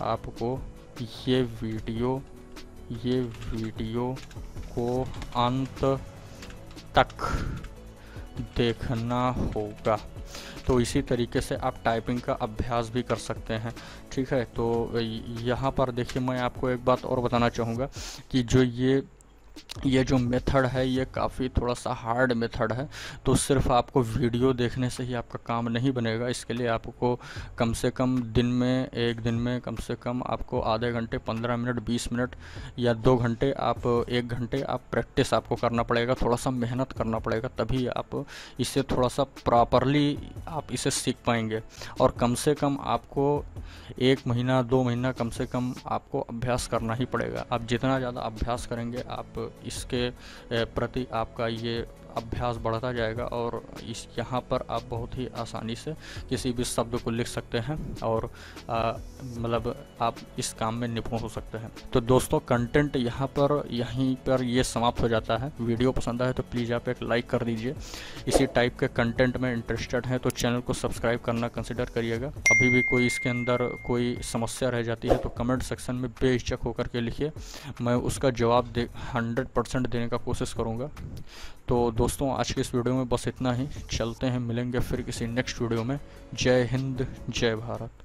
आपको ये वीडियो को अंत तक देखना होगा। तो इसी तरीके से आप टाइपिंग का अभ्यास भी कर सकते हैं, ठीक है। तो यहाँ पर देखिए मैं आपको एक बात और बताना चाहूँगा कि जो ये जो मेथड है ये काफ़ी थोड़ा सा हार्ड मेथड है। तो सिर्फ आपको वीडियो देखने से ही आपका काम नहीं बनेगा। इसके लिए आपको कम से कम एक दिन में कम से कम आपको आधे घंटे, 15 मिनट, 20 मिनट या 2 घंटे, आप 1 घंटे आप प्रैक्टिस आपको करना पड़ेगा, थोड़ा सा मेहनत करना पड़ेगा, तभी आप इसे थोड़ा सा प्रॉपरली आप इसे सीख पाएंगे। और कम से कम आपको 1 महीना 2 महीना कम से कम आपको अभ्यास करना ही पड़ेगा। आप जितना ज़्यादा अभ्यास करेंगे आप इसके प्रति आपका ये अभ्यास बढ़ता जाएगा और इस यहाँ पर आप बहुत ही आसानी से किसी भी शब्द को लिख सकते हैं और मतलब आप इस काम में निपुण हो सकते हैं। तो दोस्तों कंटेंट यहीं पर ये समाप्त हो जाता है। वीडियो पसंद आए तो प्लीज़ आप एक लाइक कर दीजिए। इसी टाइप के कंटेंट में इंटरेस्टेड हैं तो चैनल को सब्सक्राइब करना कंसिडर करिएगा। अभी भी कोई इसके अंदर कोई समस्या रह जाती है तो कमेंट सेक्शन में बेझिझक होकर के लिखिए, मैं उसका जवाब 100% देने का कोशिश करूँगा। तो दोस्तों आज के इस वीडियो में बस इतना ही। चलते हैं, मिलेंगे फिर किसी नेक्स्ट वीडियो में। जय हिंद, जय भारत।